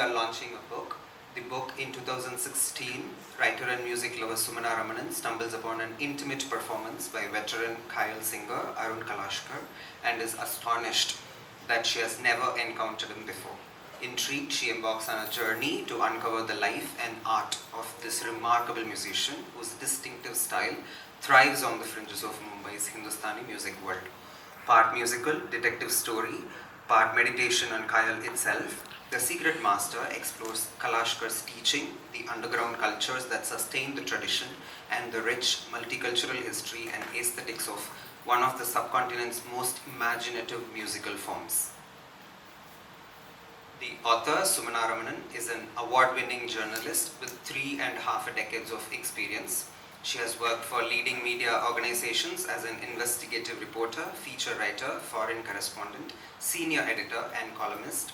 are launching a book. The book in 2016, writer and music lover Sumana Ramanan stumbles upon an intimate performance by veteran khayal singer Arun Kashalkar and is astonished that she has never encountered him before. Intrigued, she embarks on a journey to uncover the life and art of this remarkable musician whose distinctive style thrives on the fringes of Mumbai's Hindustani music world. Part musical, detective story, part meditation on khayal itself, The Secret Master explores Kashalkar's teaching, the underground cultures that sustain the tradition, and the rich multicultural history and aesthetics of one of the subcontinent's most imaginative musical forms. The author, Sumana Ramanan, is an award-winning journalist with 3.5 decades of experience. She has worked for leading media organizations as an investigative reporter, feature writer, foreign correspondent, senior editor, and columnist.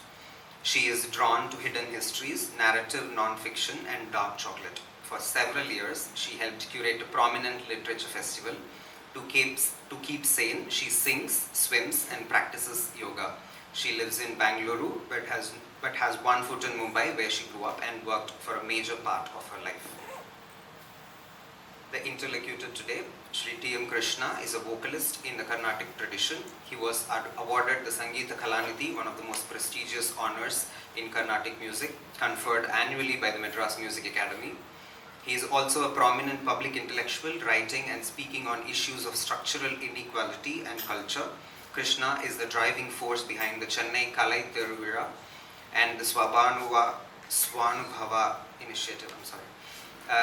She is drawn to hidden histories, narrative non-fiction, and dark chocolate. For several years, she helped curate a prominent literature festival. To keep sane, she sings, swims, and practices yoga. She lives in Bangalore, but has one foot in Mumbai, where she grew up and worked for a major part of her life. The interlocutor today, Shri T.M. Krishna, is a vocalist in the Carnatic tradition. He was awarded the Sangeeta Kalanidhi, one of the most prestigious honors in Carnatic music, conferred annually by the Madras Music Academy. He is also a prominent public intellectual, writing and speaking on issues of structural inequality and culture. Krishna is the driving force behind the Chennai Kalai Thiruvira and the Swanubhava initiative.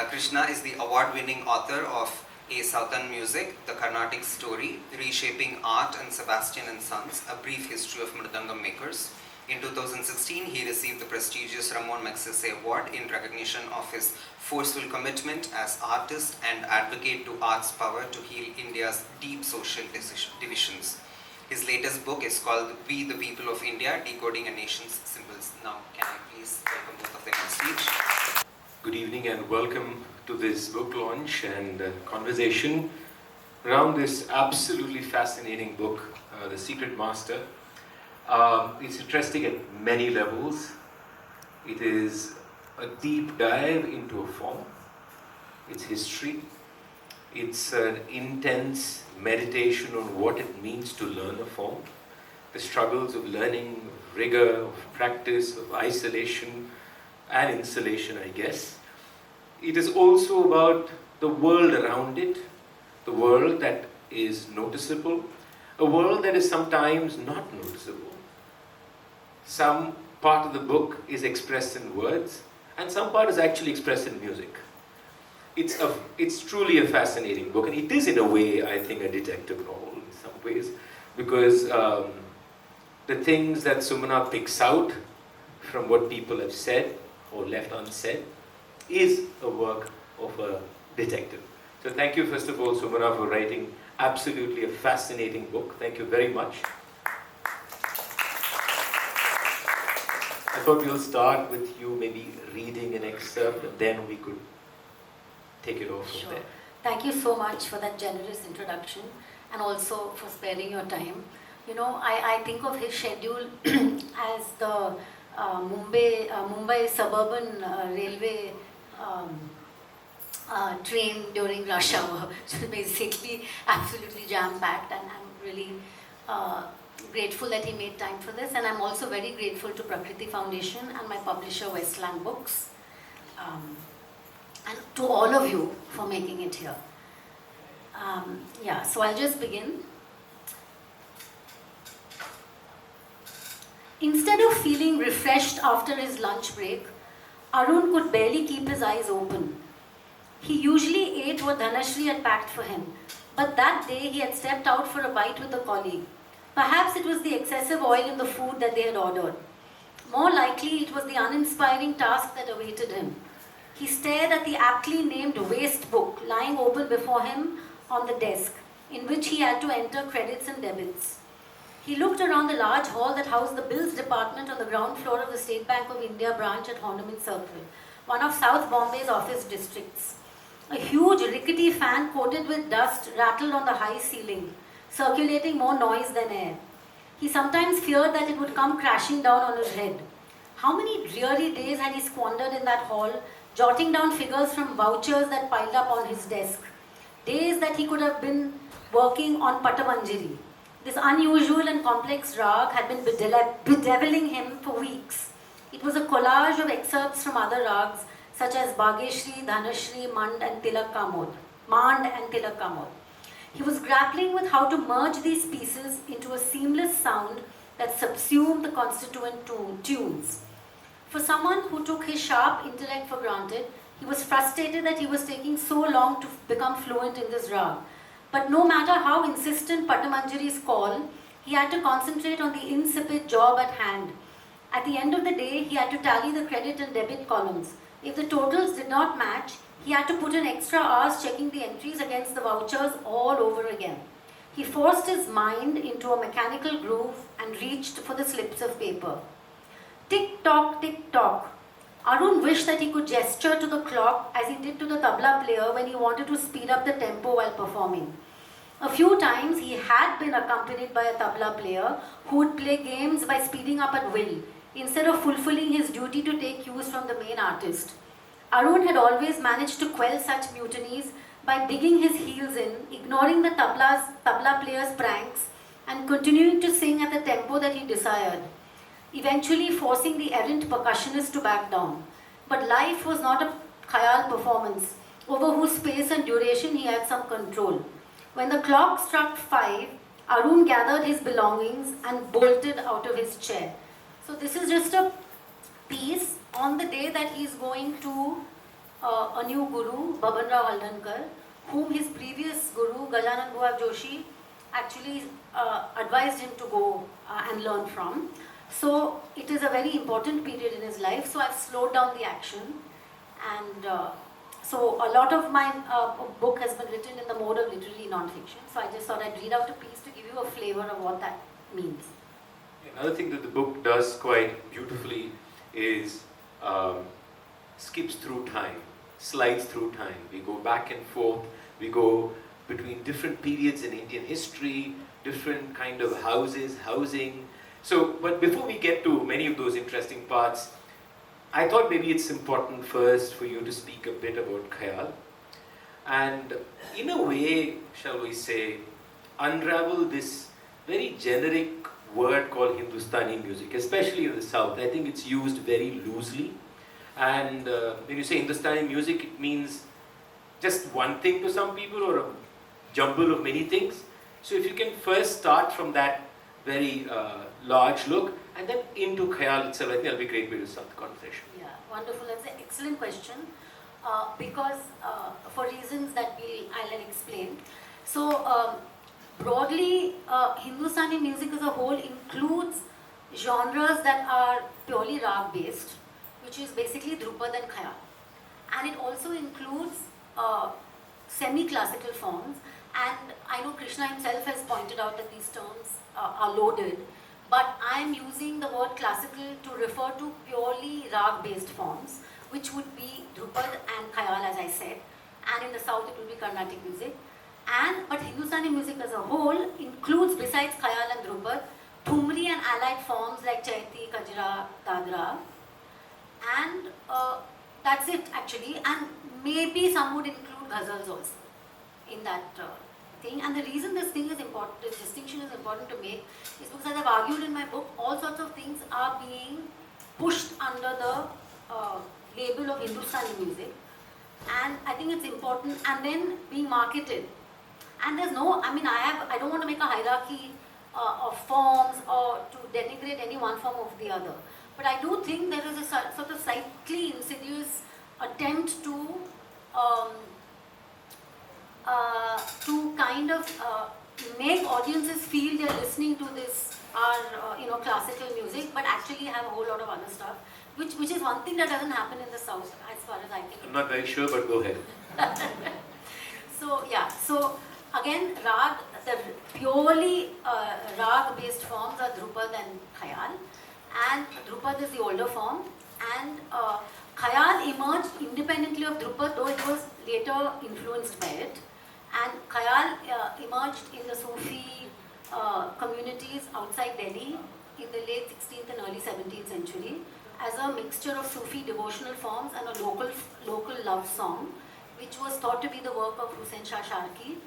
Krishna is the award-winning author of A Southern Music, The Carnatic Story, Reshaping Art and Sebastian and Sons, A Brief History of Mridangam Makers. In 2016, he received the prestigious Ramon Magsaysay Award in recognition of his forceful commitment as artist and advocate to art's power to heal India's deep social divisions. His latest book is called We the People of India, Decoding a Nation's Symbols. Now, can I please welcome both of them on stage? Good evening and welcome to this book launch and conversation around this absolutely fascinating book, The Secret Master. It's interesting at many levels. It is a deep dive into a form, its history. It's an intense meditation on what it means to learn a form, the struggles of learning, of rigor, of practice, of isolation and insulation, I guess. It is also about the world around it, the world that is noticeable, a world that is sometimes not noticeable. Some part of the book is expressed in words, and some part is actually expressed in music. It's truly a fascinating book, and it is in a way, I think, a detective novel in some ways, because the things that Sumana picks out from what people have said or left unsaid is a work of a detective. So thank you, first of all, Sumana, for writing absolutely a fascinating book. Thank you very much. I thought we'll start with you maybe reading an excerpt, and then we could take it off from there. Thank you so much for that generous introduction and also for sparing your time. You know, I think of his schedule as the Mumbai suburban railway train during rush hour. So basically absolutely jam-packed, and I'm really grateful that he made time for this, and I'm also very grateful to Prakriti Foundation and my publisher Westland Books. And to all of you for making it here. So I'll just begin. Instead of feeling refreshed after his lunch break, Arun could barely keep his eyes open. He usually ate what Dhanashri had packed for him, but that day he had stepped out for a bite with a colleague. Perhaps it was the excessive oil in the food that they had ordered. More likely, it was the uninspiring task that awaited him. He stared at the aptly named waste book lying open before him on the desk, in which he had to enter credits and debits. He looked around the large hall that housed the bills department on the ground floor of the State Bank of India branch at Horniman Circle, one of South Bombay's office districts. A huge rickety fan coated with dust rattled on the high ceiling, circulating more noise than air. He sometimes feared that it would come crashing down on his head. How many dreary days had he squandered in that hall, jotting down figures from vouchers that piled up on his desk? Days that he could have been working on Patamanjari. This unusual and complex rag had been bedeviling him for weeks. It was a collage of excerpts from other rags, such as Bhageshri, Dhanashri, Mand and Tilak Kamod. He was grappling with how to merge these pieces into a seamless sound that subsumed the constituent tunes. For someone who took his sharp intellect for granted, he was frustrated that he was taking so long to become fluent in this rag. But no matter how insistent Patamanjari's call, he had to concentrate on the insipid job at hand. At the end of the day, he had to tally the credit and debit columns. If the totals did not match, he had to put in extra hours checking the entries against the vouchers all over again. He forced his mind into a mechanical groove and reached for the slips of paper. Tick-tock, tick-tock. Arun wished that he could gesture to the clock as he did to the tabla player when he wanted to speed up the tempo while performing. A few times he had been accompanied by a tabla player who would play games by speeding up at will, instead of fulfilling his duty to take cues from the main artist. Arun had always managed to quell such mutinies by digging his heels in, ignoring the tabla player's pranks, and continuing to sing at the tempo that he desired, eventually forcing the errant percussionist to back down. But life was not a khayal performance, over whose space and duration he had some control. When the clock struck 5, Arun gathered his belongings and bolted out of his chair. So this is just a piece on the day that he is going to a new guru, Baban Rao Haldankar, whom his previous guru, Gajanan Bua Joshi, actually advised him to go and learn from. So it is a very important period in his life, so I've slowed down the action, and so a lot of my book has been written in the mode of literary non-fiction, so I just thought I'd read out a piece to give you a flavor of what that means. Another thing that the book does quite beautifully is skips through time, slides through time. We go back and forth, we go between different periods in Indian history, different kind of houses, housing. So, but before we get to many of those interesting parts, I thought maybe it's important first for you to speak a bit about khayal. And in a way, shall we say, unravel this very generic word called Hindustani music, especially in the South. I think it's used very loosely. And when you say Hindustani music, it means just one thing to some people or a jumble of many things. So if you can first start from that very large look and then into khayal itself, I think that'll be a great way to start the conversation. Yeah, wonderful. That's an excellent question because for reasons that I'll explain. So broadly, Hindustani music as a whole includes genres that are purely rag based, which is basically Drupad and khayal. And it also includes semi-classical forms, and I know Krishna himself has pointed out that these terms are loaded, but I am using the word classical to refer to purely rag-based forms, which would be Drupad and khayal, as I said, and in the south it will be Carnatic music. But Hindustani music as a whole includes, besides khayal and Drupad, Thumri and allied forms like Chaiti, Kajra, Dadra, and that's it actually, and maybe some would include ghazals also in that thing. And the reason this thing is important, this distinction is important to make, is because, as I've argued in my book, all sorts of things are being pushed under the label of Hindustani music, and I think it's important, and then being marketed. And there's no, I don't want to make a hierarchy of forms or to denigrate any one form of the other. But I do think there is a sort of slightly insidious attempt to kind of make audiences feel they're listening to this classical music, but actually have a whole lot of other stuff, which is one thing that doesn't happen in the South, as far as I can. I'm not very sure, but go ahead. So again, rag, the purely rag-based forms are Drupad and khayal, and Drupad is the older form, and khayal emerged independently of Drupad, though it was later influenced by it, and khayal emerged in the Sufi communities outside Delhi in the late 16th and early 17th century, as a mixture of Sufi devotional forms and a local love song, which was thought to be the work of Hussain Shah Sharki.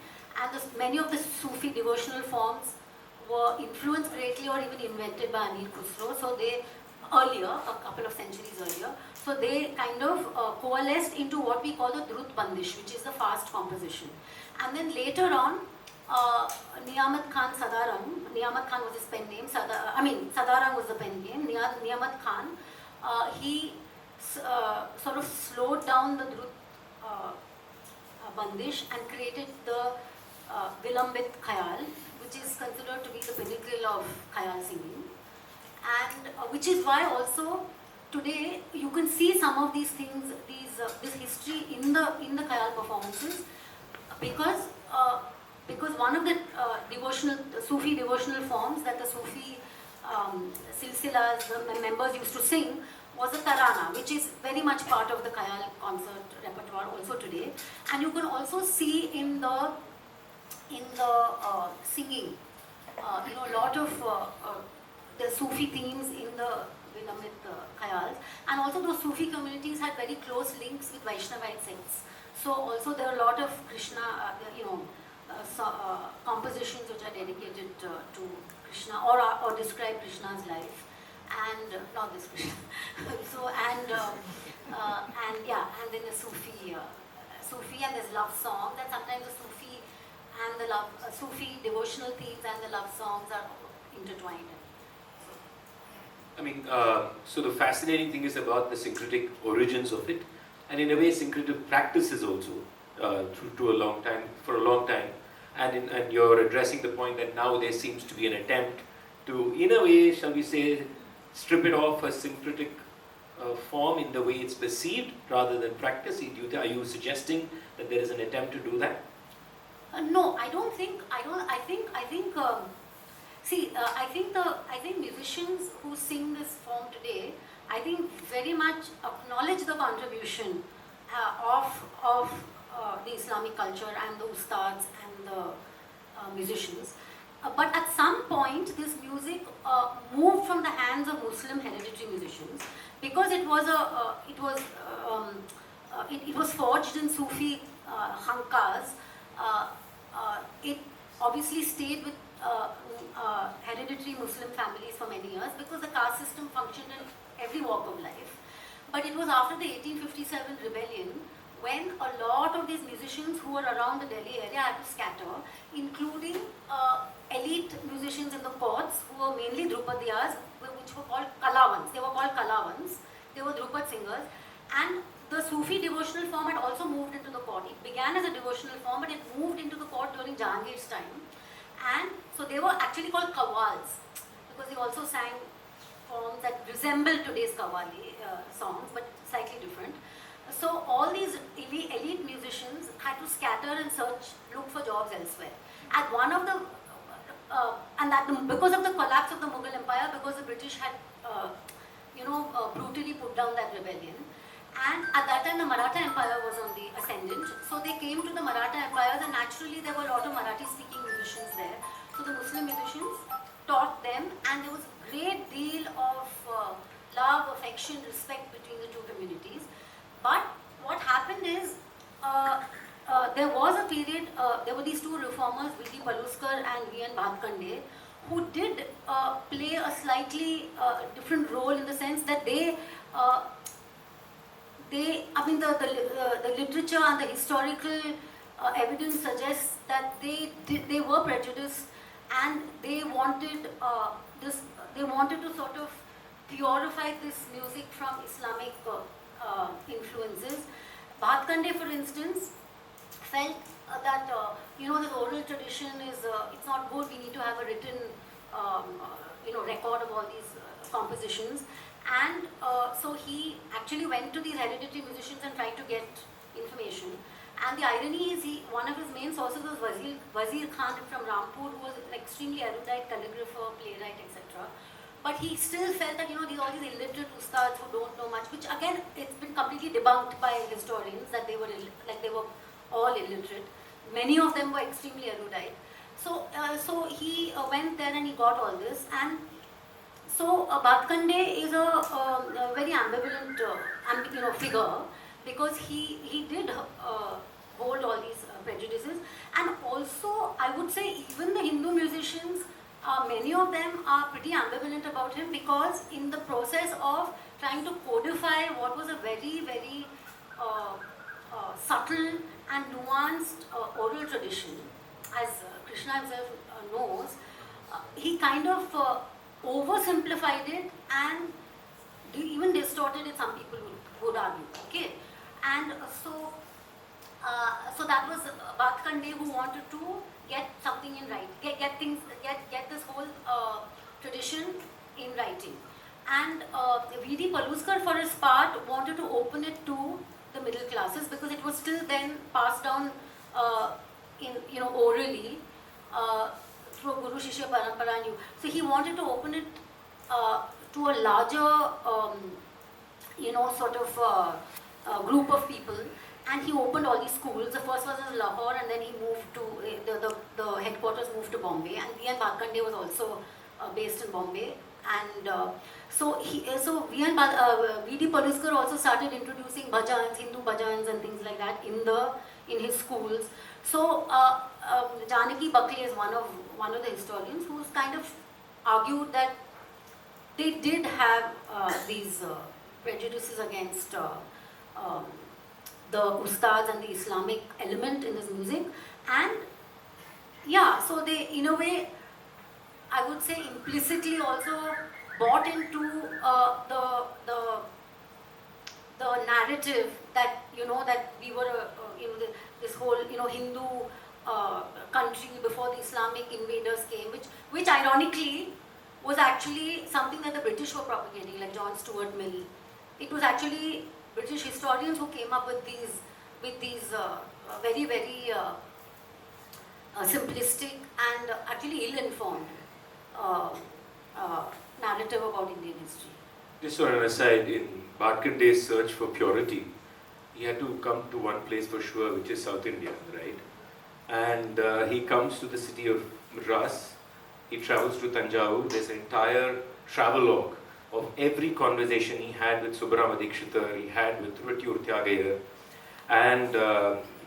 And many of the Sufi devotional forms were influenced greatly or even invented by Amir Khusro. So they, earlier, a couple of centuries earlier, so they kind of coalesced into what we call the Drut Bandish, which is the fast composition. And then later on, Niyamat Khan Sadarang, Niyamat Khan was his pen name, Sadarang was the pen name, Niyamat Khan, he sort of slowed down the Drut Bandish and created the Vilambit Khayal, which is considered to be the pinnacle of Khayal singing. And which is why also today you can see some of these things, this history in the Khayal performances, because one of the Sufi devotional forms that the Sufi silsilas, the members used to sing, was a tarana, which is very much part of the Khayal concert repertoire also today. And you can also see in the singing, a lot of the Sufi themes in the Vilamit Khayals. And also those Sufi communities had very close links with Vaishnavite sects. So also there are a lot of Krishna, compositions which are dedicated to Krishna or describe Krishna's life. And not this Krishna. So and then the Sufi and there's love songs, and sometimes the Sufi and the Sufi devotional themes and the love songs are intertwined. I mean, so the fascinating thing is about the syncretic origins of it, and in a way syncretic practices also for a long time, and you're addressing the point that now there seems to be an attempt to, in a way, shall we say, strip it off a syncretic form in the way it's perceived rather than practice. Are you suggesting that there is an attempt to do that? No, I don't think. I think musicians who sing this form today, I think very much acknowledge the contribution of the Islamic culture and the ustads and the musicians. But at some point, this music moved from the hands of Muslim hereditary musicians, because it was forged in Sufi khankas. It obviously stayed with hereditary Muslim families for many years because the caste system functioned in every walk of life. But it was after the 1857 rebellion when a lot of these musicians who were around the Delhi area had to scatter, including elite musicians in the courts who were mainly Drupadiyas, which were called Kalavans. They were called Kalavans. They were Drupad singers. And the Sufi devotional form had also moved into the court. It began as a devotional form, but it moved into the court during Jahangir's time. And so they were actually called Qawwals, because they also sang forms that resemble today's Qawwali songs, but slightly different. So all these elite musicians had to scatter and look for jobs elsewhere. At one of the, because of the collapse of the Mughal Empire, because the British had, brutally put down that rebellion. And at that time, the Maratha Empire was on the ascendant. So they came to the Maratha Empire, and naturally there were a lot of Marathi-speaking musicians there. So the Muslim musicians taught them, and there was a great deal of love, affection, respect between the two communities. But what happened is, there was a period, there were these two reformers, V.D. Paluskar and V.N. Bhatkande, who did play a slightly different role in the sense that the literature and the historical evidence suggests that they were prejudiced, and they wanted to sort of purify this music from Islamic influences. Bhatkande, for instance, felt that this oral tradition is it's not good. We need to have a written record of all these compositions. And so he actually went to these hereditary musicians and tried to get information. And the irony is, one of his main sources was Wazir Khan from Rampur, who was an extremely erudite calligrapher, playwright, etc. But he still felt that all these illiterate ustads who don't know much, which again it's been completely debunked by historians that they were all illiterate. Many of them were extremely erudite. So he went there and he got all this, and So Bhatkande is a very ambivalent figure, because he did hold all these prejudices, and also I would say even the Hindu musicians, many of them are pretty ambivalent about him, because in the process of trying to codify what was a very, very subtle and nuanced oral tradition, as Krishna himself knows, he kind of oversimplified it and even distorted it, some people would argue. Okay, and so that was Bhatkande, who wanted to get something in writing, get this whole tradition in writing. And V.D. Paluskar, for his part, wanted to open it to the middle classes, because it was still then passed down orally through Guru Shishya Parampara. So he wanted to open it to a larger group of people, and he opened all these schools. The first was in Lahore, and then he moved to the headquarters moved to Bombay, and V.N. Bhatkande was also based in Bombay. And so V.D. Paluskar also started introducing bhajans, Hindu bhajans and things like that in his schools. So Janaki Buckley is one of the historians who's kind of argued that they did have these prejudices against the ustads and the Islamic element in this music. And yeah, so they, in a way, I would say implicitly also bought into the narrative that that we were this whole Hindu country before the Islamic invaders came, which ironically was actually something that the British were propagating, like John Stuart Mill. It was actually British historians who came up with these very, very simplistic and actually ill-informed narrative about Indian history. Just on an aside, in Bhatkande's search for purity, he had to come to one place for sure, which is South India, right? And he comes to the city of Madras. He travels to Tanjavur. There's an entire travelogue of every conversation he had with Subbarama Dikshita, he had with Rutyur Tyagayar. And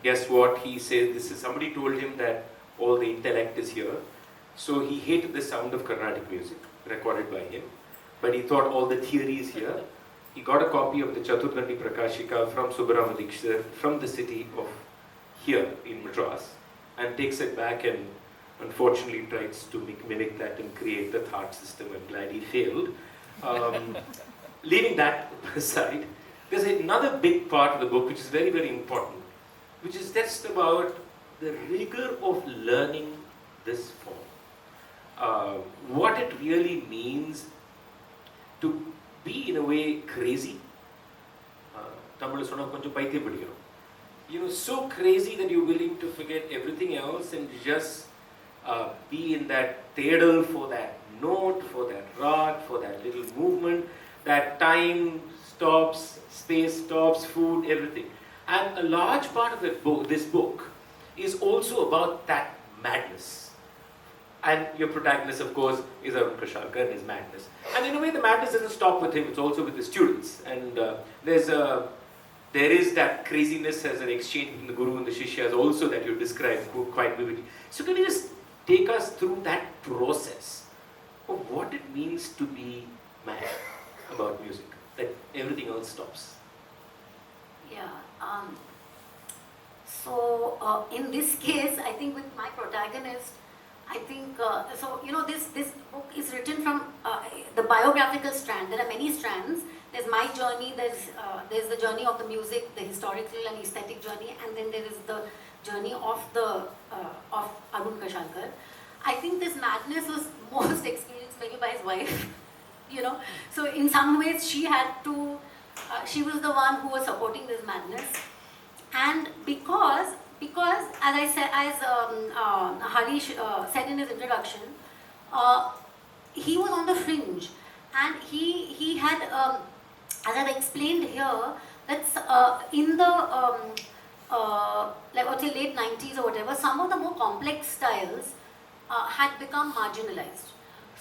guess what? He says somebody told him that all the intellect is here. So he hated the sound of Carnatic music recorded by him, but he thought all the theory is here. He got a copy of the Chaturdandi Prakashika from Subbarama Dikshita from the city of here in Madras, and takes it back and unfortunately tries to mimic that and create the thought system. I'm glad he failed. Leaving that aside, there's another big part of the book which is very, very important, which is just about the rigor of learning this form. What it really means to be in a way crazy. So crazy that you're willing to forget everything else and just be in that tedal for that note, for that rag, for that little movement, that time stops, space stops, food, everything. And a large part of this book is also about that madness. And your protagonist, of course, is Arun Kashalkar and his madness. And in a way, the madness doesn't stop with him, it's also with the students. And there is that craziness as an exchange between the Guru and the Shishyas also that you describe quite vividly. So can you just take us through that process of what it means to be mad about music, that everything else stops? Yeah. So in this case, I think with my protagonist, I think, this book is written from the biographical strand. There are many strands. There's my journey, there's the journey of the music, the historical and aesthetic journey, and then there is the journey of of Arun Kashalkar. I think this madness was most experienced maybe by his wife, So in some ways she was the one who was supporting this madness. And because as I said, Harish said in his introduction, he was on the fringe, and he had, as I've explained here, that's in the late 90s or whatever, some of the more complex styles had become marginalized.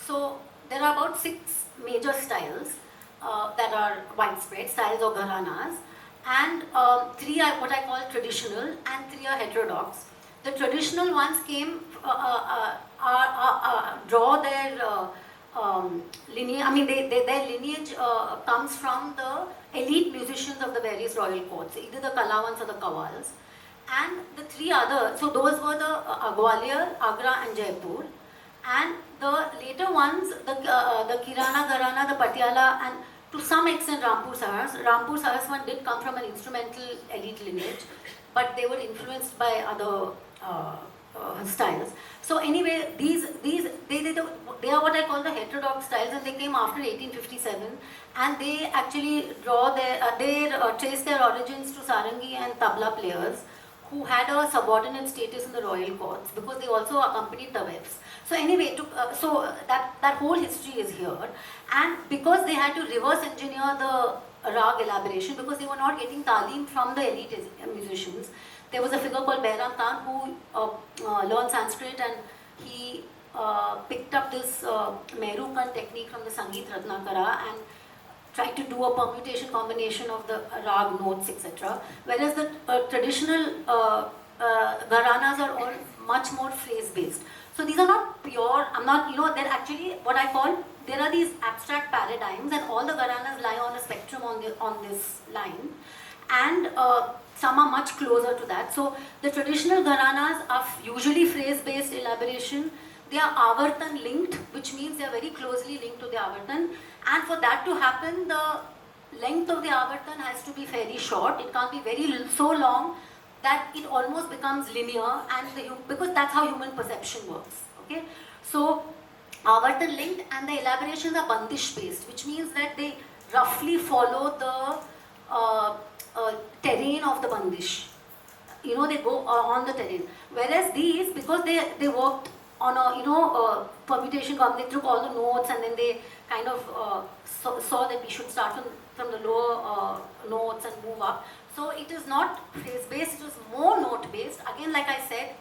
So there are about 6 major styles that are widespread, styles or gharanas, and 3 are what I call traditional and 3 are heterodox. The traditional ones came, draw their lineage, I mean their lineage comes from the elite musicians of the various royal courts, either the Kalawans or the Qawwals. And the 3 others, so those were the Gwalior, Agra and Jaipur. And the later ones, the Kirana Gharana, the Patiala, and to some extent Rampur Sahas. Rampur Sahas one did come from an instrumental elite lineage, but they were influenced by other styles. So anyway, they are what I call the heterodox styles, and they came after 1857, and they actually draw trace their origins to sarangi and tabla players who had a subordinate status in the royal courts because they also accompanied tawafs. So anyway, so that whole history is here, and because they had to reverse engineer the rag elaboration because they were not getting talim from the elite musicians. There was a figure called Behram Khan who learned Sanskrit, and he picked up this Mehrukan technique from the Sangeet Ratnakara and tried to do a permutation combination of the rag notes, etc. Whereas the traditional gharanas are all much more phrase based. So these are not pure, they're actually what I call, there are these abstract paradigms, and all the gharanas lie on a spectrum on this line, and some are much closer to that. So the traditional gharanas are usually phrase based elaboration. They are avartan linked, which means they are very closely linked to the avartan, and for that to happen, the length of the avartan has to be fairly short. It can't be so long that it almost becomes linear, and because that's how human perception works. Okay, so avartan linked, and the elaborations are bandish based, which means that they roughly follow the terrain of the bandish. They go on the terrain. Whereas these, because they worked on a permutation, they took all the notes, and then they kind of saw that we should start from the lower notes and move up. So it is not phrase based; it is more note based. Again, like I said,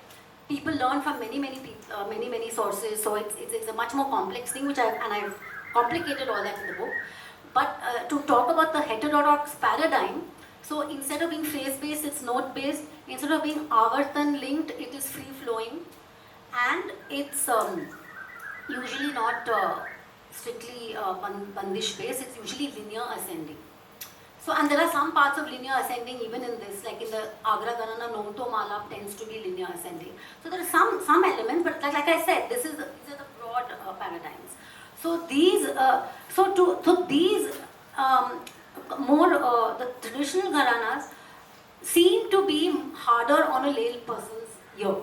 people learn from many sources. So it's a much more complex thing, I've complicated all that in the book. But to talk about the heterodox paradigm, so instead of being phrase based, it's note based. Instead of being avartan linked, it is free flowing, and it's usually not strictly bandish based. It's usually linear ascending. So, and there are some parts of linear ascending even in this, like in the Agra Gharana, Nomto Mala tends to be linear ascending. So there are some elements, but like I said, these are the broad paradigms. So these, the traditional gharanas seem to be harder on a lay person's ear,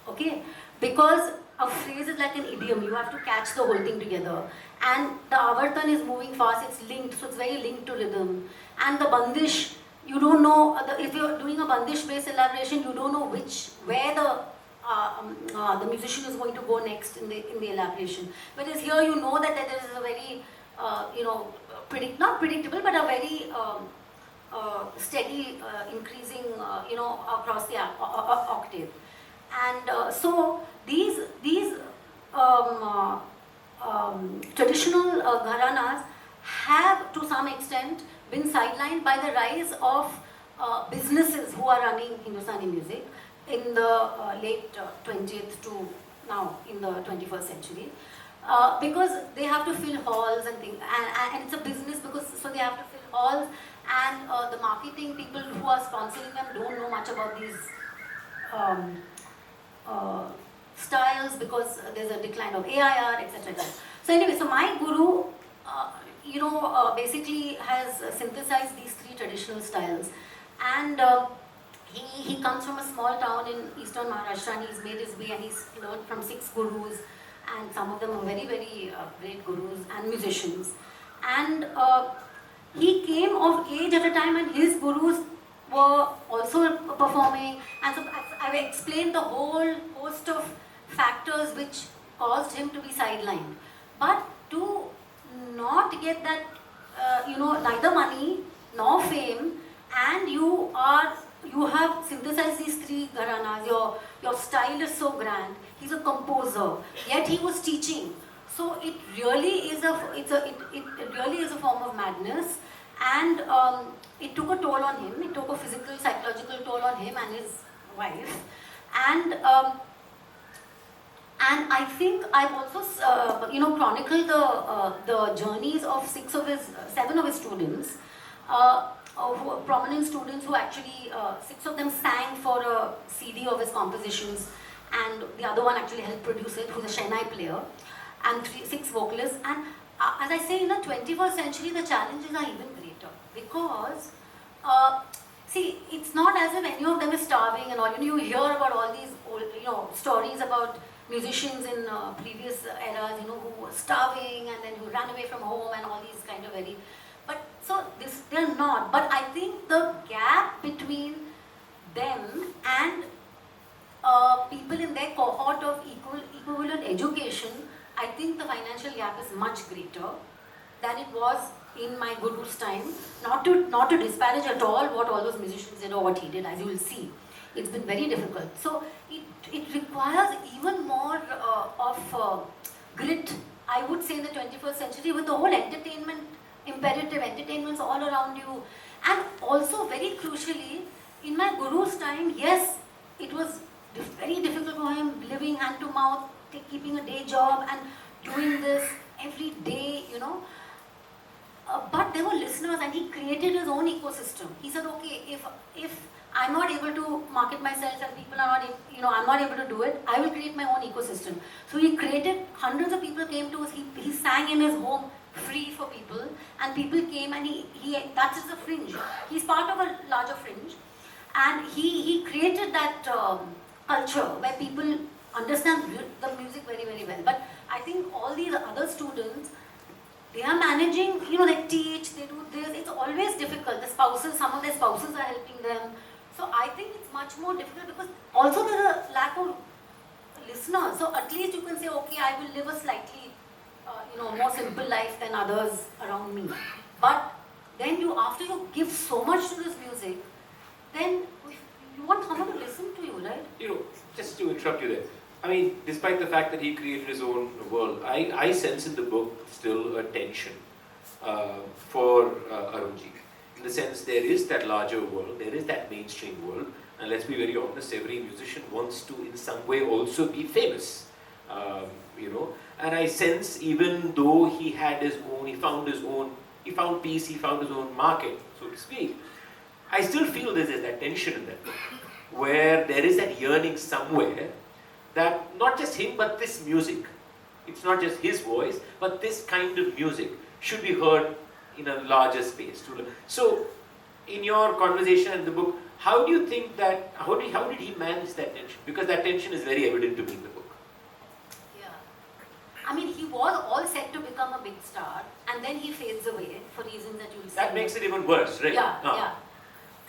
okay? Because a phrase is like an idiom, you have to catch the whole thing together. And the avartan is moving fast, it's linked, so it's very linked to rhythm. And the bandish, you don't know, if you're doing a bandish based elaboration, you don't know where the musician is going to go next in the elaboration. Whereas here you know that there is a very, not predictable, but a very steady increasing, across the octave. And so these traditional gharanas have to some extent been sidelined by the rise of businesses who are running Hindustani music in the late 20th to now in the 21st century. Because they have to fill halls and things, and it's a business so they have to fill halls, and the marketing people who are sponsoring them don't know much about these styles because there's a decline of AIR, etc. So anyway, so my guru, basically has synthesized these 3 traditional styles, and he comes from a small town in eastern Maharashtra, and he's made his way, and he's learned from 6 gurus, and some of them are very, very great gurus and musicians. And he came of age at a time when his gurus were also performing, and so I've explained the whole host of factors which caused him to be sidelined. But to not get that, neither money nor fame, and you have synthesized these 3 gharanas, your style is so grand, he's a composer, yet he was teaching. So it really is it really is a form of madness, and it took a toll on him. It took a physical, psychological toll on him and his wife, and I think I've also chronicled the journeys of seven of his students, prominent students who actually 6 of them sang for a CD of his compositions, and the other one actually helped produce it, who's a Shehnai player, and 6 vocalists. And as I say, in the 21st century, the challenges are even greater because, see, it's not as if any of them is starving and all. You hear about all these old, stories about musicians in previous eras, who were starving and then who ran away from home and all these kind of very. But so they're not. But I think the gap between them and people in their cohort of equivalent education, I think the financial gap is much greater than it was in my guru's time. Not to disparage at all what all those musicians did or what he did, as you will see. It's been very difficult. So it requires even more of grit, I would say, in the 21st century, with the whole entertainment imperative, entertainments all around you. And also, very crucially, in my guru's time, yes, it was very difficult for him, living hand to mouth, keeping a day job and doing this every day, but there were listeners, and he created his own ecosystem. He said, okay, if I'm not able to market myself and people are not, I'm not able to do it, I will create my own ecosystem. So he created, hundreds of people came to us, he sang in his home free for people, and people came, and he that is a fringe. He's part of a larger fringe, and he created that culture where people understand the music very, very well. But I think all these other students, they are managing, they teach, they do this. It's always difficult. The spouses, some of their spouses are helping them. So I think it's much more difficult because also there's a lack of listeners. So at least you can say, okay, I will live a slightly, more simple life than others around me. But then after you give so much to this music, then you want someone to listen to you, right? Just to interrupt you there. I mean, despite the fact that he created his own world, I sense in the book still a tension for Arunji. In the sense, there is that larger world, there is that mainstream world, and let's be very honest, every musician wants to in some way also be famous, and I sense even though he had his own, he found peace, he found his own market, so to speak, I still feel there's that tension in that book, where there is that yearning somewhere that not just him but this music, it's not just his voice, but this kind of music should be heard in a larger space. So, in your conversation in the book, how do you think that, how did he manage that tension? Because that tension is very evident to me in the book. Yeah. I mean, he was all set to become a big star, and then he fades away for reasons that you'll see. That makes it even worse, right? Yeah, yeah.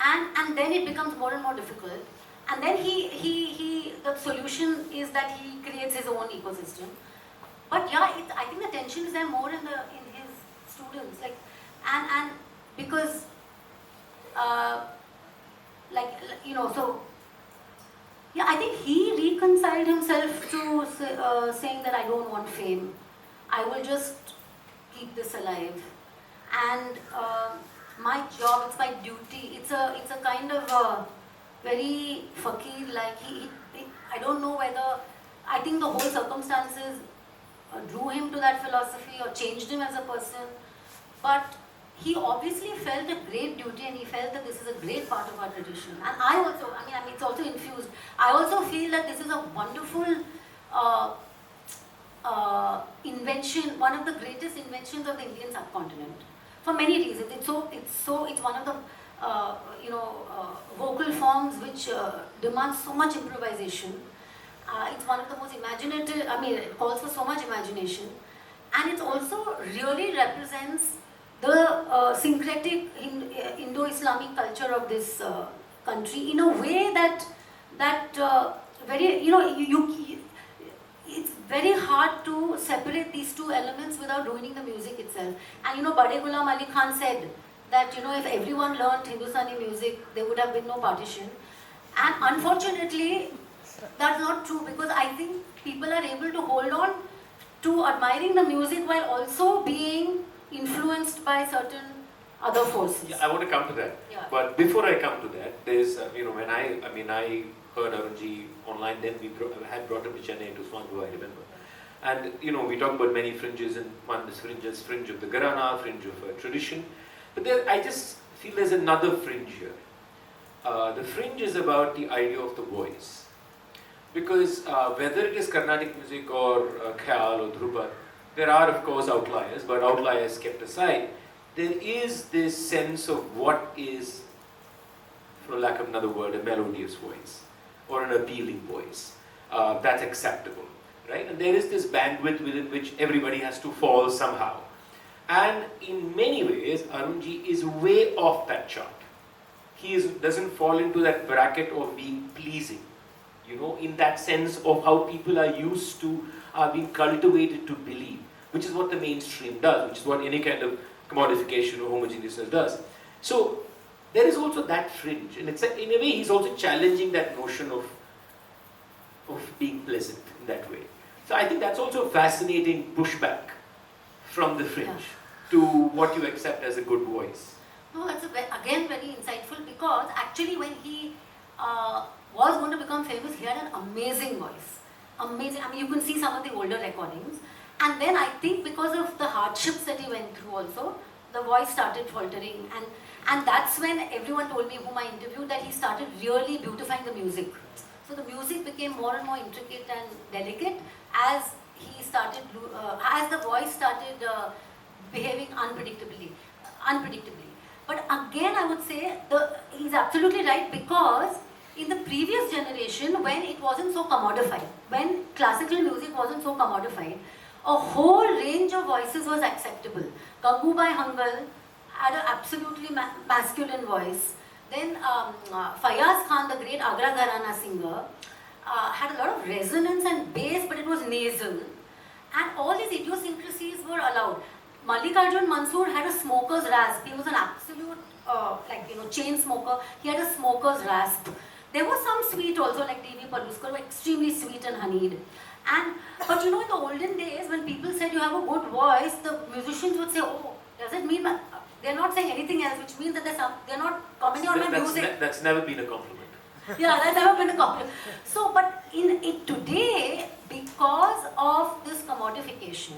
And then it becomes more and more difficult. And then the solution is that he creates his own ecosystem. But yeah, I think the tension is there more in his students, and because so yeah, I think he reconciled himself to saying that I don't want fame. I will just keep this alive, and my job, it's my duty. It's a kind of very fakir, like I don't know whether, I think the whole circumstances drew him to that philosophy or changed him as a person, but he obviously felt a great duty, and he felt that this is a great part of our tradition. And I also, I mean it's also infused. I also feel that this is a wonderful invention, one of the greatest inventions of the Indian subcontinent, for many reasons. It's one of the vocal forms which demands so much improvisation. It's one of the most imaginative, it calls for so much imagination. And it also really represents the syncretic Indo-Islamic culture of this country in a way that very, it's very hard to separate these two elements without ruining the music itself. And Bade Ghulam Ali Khan said that if everyone learned Hindustani music, there would have been no partition. And unfortunately, that's not true, because I think people are able to hold on to admiring the music while also being influenced by certain other forces. Yeah, I want to come to that. Yeah. But before I come to that, there's, when I heard Arunji online, then had brought him to Chennai to Swandu, I remember. And, we talk about many fringes, and one is fringe of the Gharana, fringe of tradition. But I just feel there's another fringe here. The fringe is about the idea of the voice. Because whether it is Carnatic music or khayal or dhrupa, there are of course outliers, but outliers kept aside, there is this sense of what is, for lack of another word, a melodious voice or an appealing voice that's acceptable, right? And there is this bandwidth within which everybody has to fall somehow. And in many ways, Arunji is way off that chart. He doesn't fall into that bracket of being pleasing, in that sense of how people are used to, are being cultivated to believe, which is what the mainstream does, which is what any kind of commodification or homogeneousness does. So there is also that fringe, and in a way he's also challenging that notion of being pleasant in that way. So I think that's also a fascinating pushback from the fringe to what you accept as a good voice. No, that's again very insightful, because actually when he was going to become famous, he had an amazing voice. Amazing. I mean, you can see some of the older recordings. And then I think because of the hardships that he went through also, the voice started faltering. And that's when everyone told me, whom I interviewed, that he started really beautifying the music. So the music became more and more intricate and delicate as he started, as the voice started behaving unpredictably. But again, I would say he's absolutely right, because in the previous generation, when it wasn't so commodified, when classical music wasn't so commodified, a whole range of voices was acceptable. Gangubai Hangal had an absolutely masculine voice. Then Fayaz Khan, the great Agra Gharana singer, had a lot of resonance and bass, but it was nasal. And all these idiosyncrasies were allowed. Mallikarjun Mansoor had a smoker's rasp. He was an absolute, chain smoker. He had a smoker's rasp. There was some sweet also, like D.V. Paluskar, were extremely sweet and honeyed. But in the olden days, when people said you have a good voice, the musicians would say, oh, does it mean, they're not saying anything else, which means that they're not commenting on my music. That's never been a compliment. Yeah, that's never been a compliment. So, but in it today, because of this commodification,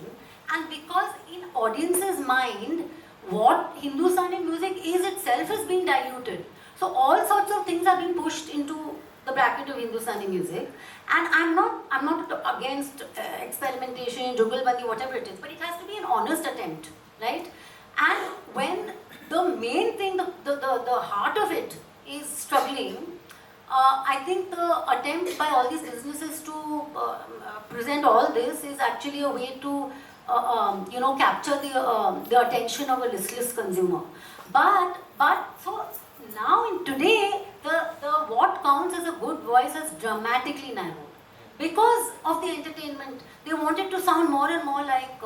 and because in audience's mind, what Hindustani music is itself is being diluted. So all sorts of things are being pushed into the bracket of Hindustani music. And I'm not against experimentation, jugalbandi, whatever it is, but it has to be an honest attempt, right? And when the main thing, the heart of it is struggling, I think the attempt by all these businesses to present all this is actually a way to capture the attention of a listless consumer. But so now in today, the what counts as a good voice has dramatically narrowed because of the entertainment. They wanted to sound more and more like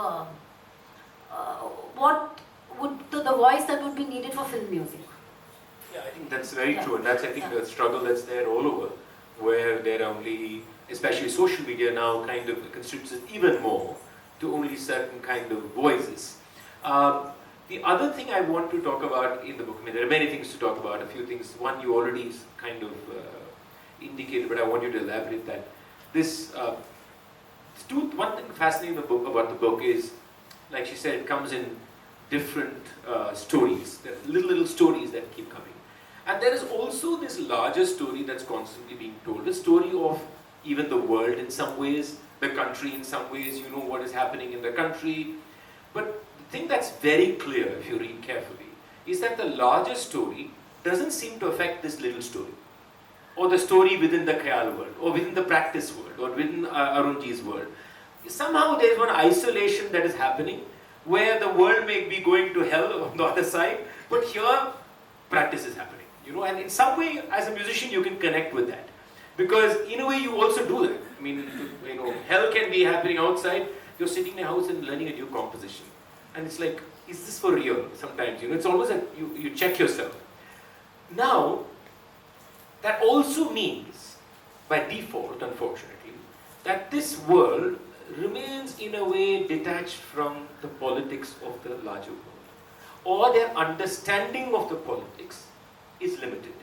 what would the voice that would be needed for film music. Yeah, I think that's very true, and that's the struggle that's there all over, where there are only, especially social media now, kind of constricts it even more to only certain kind of voices. The other thing I want to talk about in the book, I mean, there are many things to talk about, a few things. One you already kind of indicated, but I want you to elaborate that. One thing fascinating about the book is, like she said, it comes in different stories. There are little stories that keep coming. And there is also this larger story that's constantly being told, a story of even the world in some ways, the country in some ways, what is happening in the country. But the thing that's very clear, if you read carefully, is that the larger story doesn't seem to affect this little story, or the story within the khayal world, or within the practice world, or within Arunji's world. Somehow there is one isolation that is happening, where the world may be going to hell on the other side, but here practice is happening. And in some way, as a musician, you can connect with that. Because in a way, you also do that. I mean, hell can be happening outside. You're sitting in a house and learning a new composition. And it's like, is this for real? Sometimes, it's almost like you check yourself. Now, that also means, by default, unfortunately, that this world remains in a way detached from the politics of the larger world, or their understanding of the politics is limited.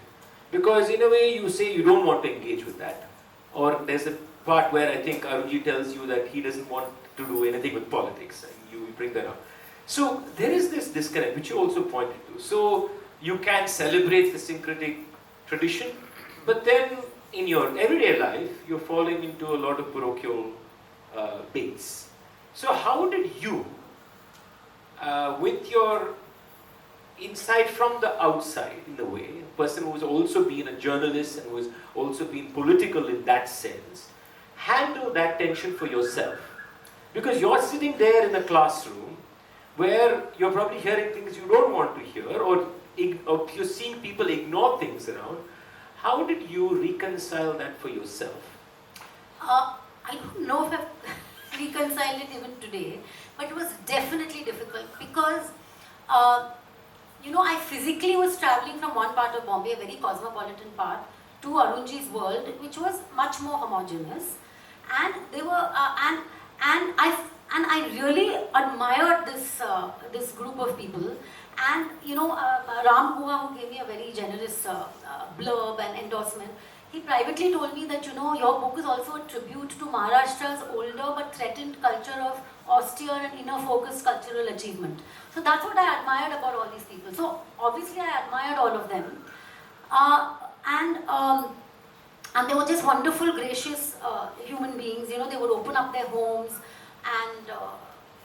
Because in a way you say you don't want to engage with that, or there's a part where I think Arunji tells you that he doesn't want to do anything with politics, and you bring that up. So there is this disconnect, which you also pointed to. So you can celebrate the syncretic tradition, but then in your everyday life, you're falling into a lot of parochial baits. So how did you, with your insight from the outside, in a way, a person who's also been a journalist and who's also been political in that sense, handle that tension for yourself? Because you're sitting there in a classroom where you're probably hearing things you don't want to hear, or you're seeing people ignore things around. How did you reconcile that for yourself? I don't know if I've reconciled it even today, but it was definitely difficult because, I physically was traveling from one part of Bombay, a very cosmopolitan part, to Arunji's world, which was much more homogeneous, and they were, and I really admired this group of people. And Ram Guha, who gave me a very generous blurb and endorsement, he privately told me that your book is also a tribute to Maharashtra's older but threatened culture of austere and inner focused cultural achievement. So that's what I admired about all these people. So obviously I admired all of them, and they were just wonderful, gracious human beings. They would open up their homes, and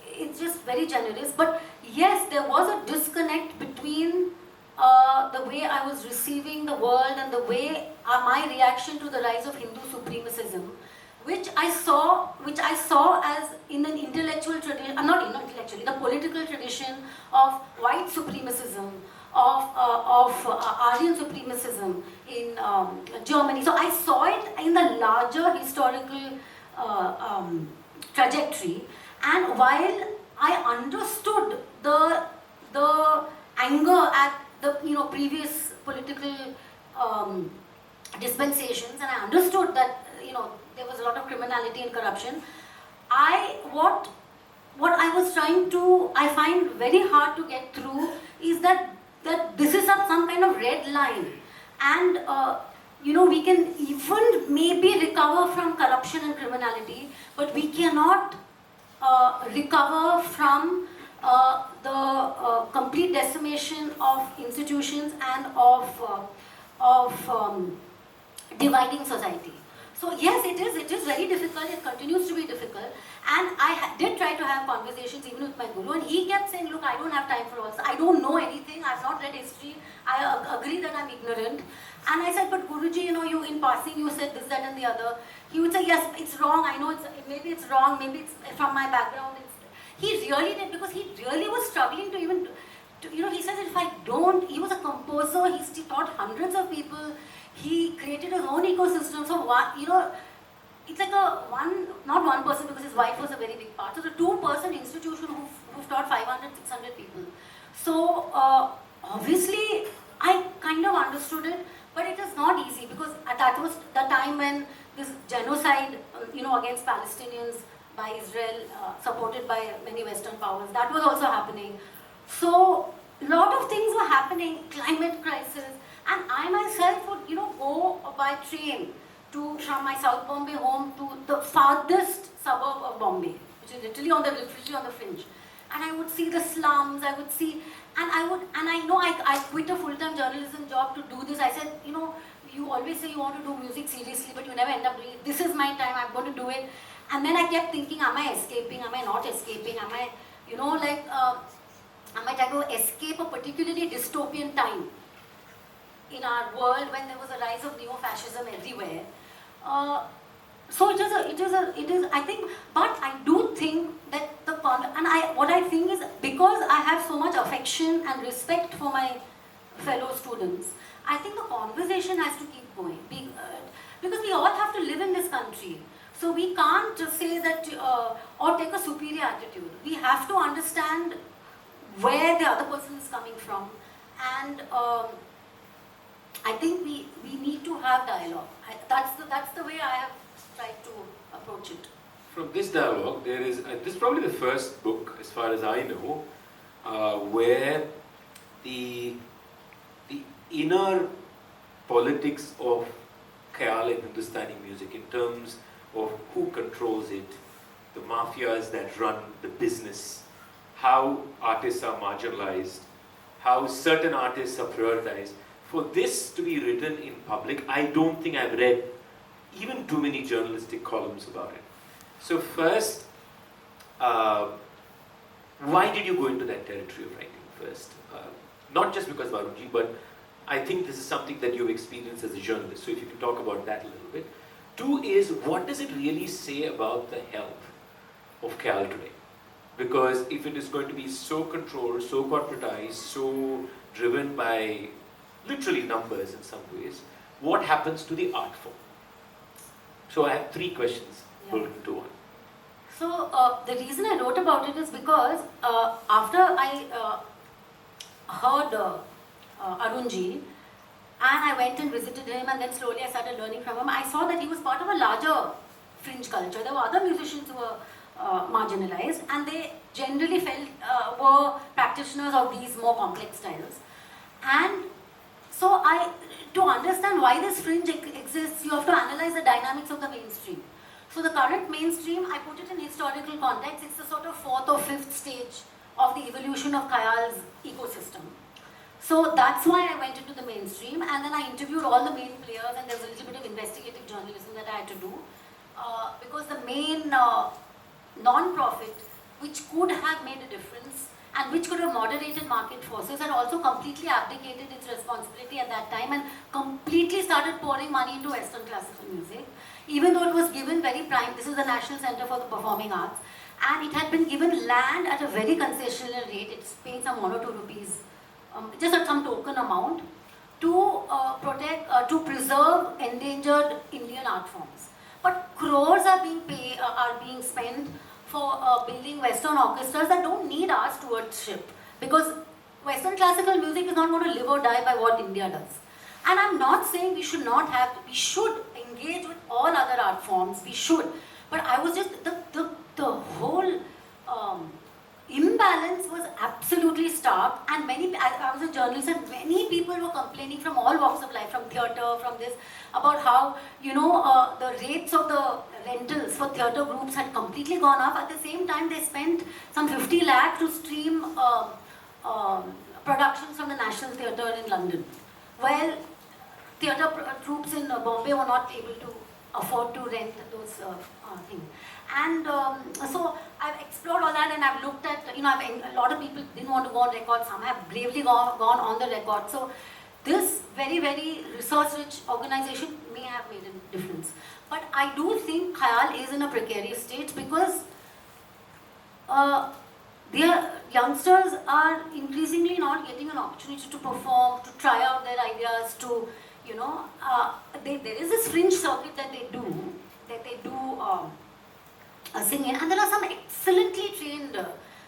it's just very generous. But yes, there was a disconnect between the way I was receiving the world and the way my reaction to the rise of Hindu supremacism, which I saw as in an intellectual tradition, not intellectually, the political tradition of white supremacism, of Aryan supremacism in Germany. So I saw it in the larger historical trajectory, and while I understood the anger at the previous political dispensations, and I understood that there was a lot of criminality and corruption, what I was trying to, I find very hard to get through is that this is some kind of red line, and we can even maybe recover from corruption and criminality, but we cannot recover from the complete decimation of institutions and of dividing society. So yes, it is very difficult. It continues to be difficult, and I did try to have conversations even with my guru, and he kept saying, "Look, I don't have time for all this. I don't know anything. I've not read history. I agree that I'm ignorant." And I said, "But Guruji, you in passing you said this, that, and the other." He would say, "Yes, it's wrong. I know maybe it's wrong. Maybe it's from my background." He really did, because he really was struggling to even. He says that if I don't, he was a composer. He taught hundreds of people. He created his own ecosystem. So it's like not one person, because his wife was a very big part. So the two-person institution who've taught 500, 600 people. So obviously I kind of understood it, but it is not easy, because that was the time when this genocide, against Palestinians by Israel, supported by many Western powers, that was also happening. So a lot of things were happening, climate crisis, and I myself would, go by train from my South Bombay home to the farthest suburb of Bombay, which is literally on the fringe. And I would see the slums, I would see, and I quit a full-time journalism job to do this. I said, you always say you want to do music seriously, but you never end up doing it. This is my time, I'm going to do it. And then I kept thinking, am I escaping? Am I not escaping? Am I, am I trying to escape a particularly dystopian time in our world when there was a rise of neo-fascism everywhere? So it is. I think, but I do think that what I think is, because I have so much affection and respect for my fellow students, I think the conversation has to keep going, because we all have to live in this country. So we can't just say that or take a superior attitude. We have to understand where the other person is coming from, and I think we need to have dialogue. That's the way I have tried to approach it. from this dialogue, there is, this is probably the first book, as far as I know, where the inner politics of khayal and Hindustani music, in terms of who controls it, the mafias that run the business, how artists are marginalized, how certain artists are prioritized. For this to be written in public, I don't think I've read even too many journalistic columns about it. So first, why did you go into that territory of writing first? Not just because of Arunji, but I think this is something that you've experienced as a journalist. So if you can talk about that a little bit. Two is, what does it really say about the health of khayal today? Because if it is going to be so controlled, so corporatized, so driven by literally numbers in some ways, what happens to the art form? So I have three questions built into one. So the reason I wrote about it is because after I heard Arunji, and I went and visited him, and then slowly I started learning from him, I saw that he was part of a larger fringe culture. There were other musicians who were marginalized, and they generally were practitioners of these more complex styles. And so to understand why this fringe exists, you have to analyze the dynamics of the mainstream. So the current mainstream, I put it in historical context, it's the sort of fourth or fifth stage of the evolution of khayal's ecosystem. So that's why I went into the mainstream, and then I interviewed all the main players, and there was a little bit of investigative journalism that I had to do. Because the main non-profit, which could have made a difference and which could have moderated market forces, had also completely abdicated its responsibility at that time and completely started pouring money into Western classical music, even though it was given very prime. This is the National Center for the Performing Arts, and it had been given land at a very concessional rate. It's paying some 1 or 2 rupees, just at some token amount, to preserve endangered Indian art forms. But crores are being spent for building Western orchestras that don't need our stewardship, because Western classical music is not going to live or die by what India does. And I'm not saying we should engage with all other art forms, we should. But I was just, the whole imbalance was absolutely stark, and I was a journalist, and many people were complaining from all walks of life, from theatre, from this, about how, the rates of the rentals for theatre groups had completely gone up. At the same time, they spent some 50 lakh to stream productions from the National Theatre in London. Well, theatre troops in Bombay were not able to afford to rent those things. And so I've explored all that, and I've looked at, a lot of people didn't want to go on record, some have bravely gone on the record. So this very, very resource-rich organization may have made a difference. But I do think khayal is in a precarious state, because their youngsters are increasingly not getting an opportunity to perform, to try out their ideas, to, there is this fringe circuit that they do sing in, and there are some excellently trained,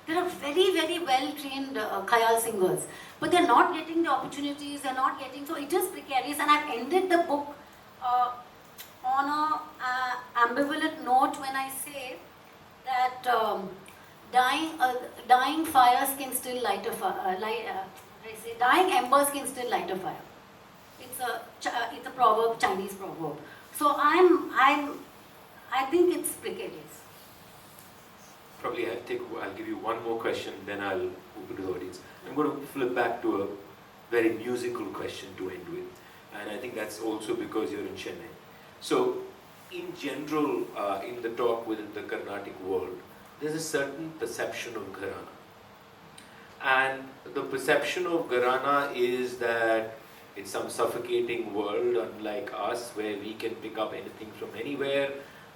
there are very, very well trained khayal singers, but they're not getting the opportunities, they're not getting, so it is precarious. And I've ended the book on a ambivalent note when I say that dying fires can still light a fire, dying embers can still light a fire. It's a proverb, Chinese proverb. So I think it's precarious. Probably I'll give you one more question, then I'll open to the audience. I'm going to flip back to a very musical question to end with, and I think that's also because you're in Chennai. So, in general, in the talk within the Carnatic world, there's a certain perception of Gharana. And the perception of Gharana is that it's some suffocating world, unlike us, where we can pick up anything from anywhere.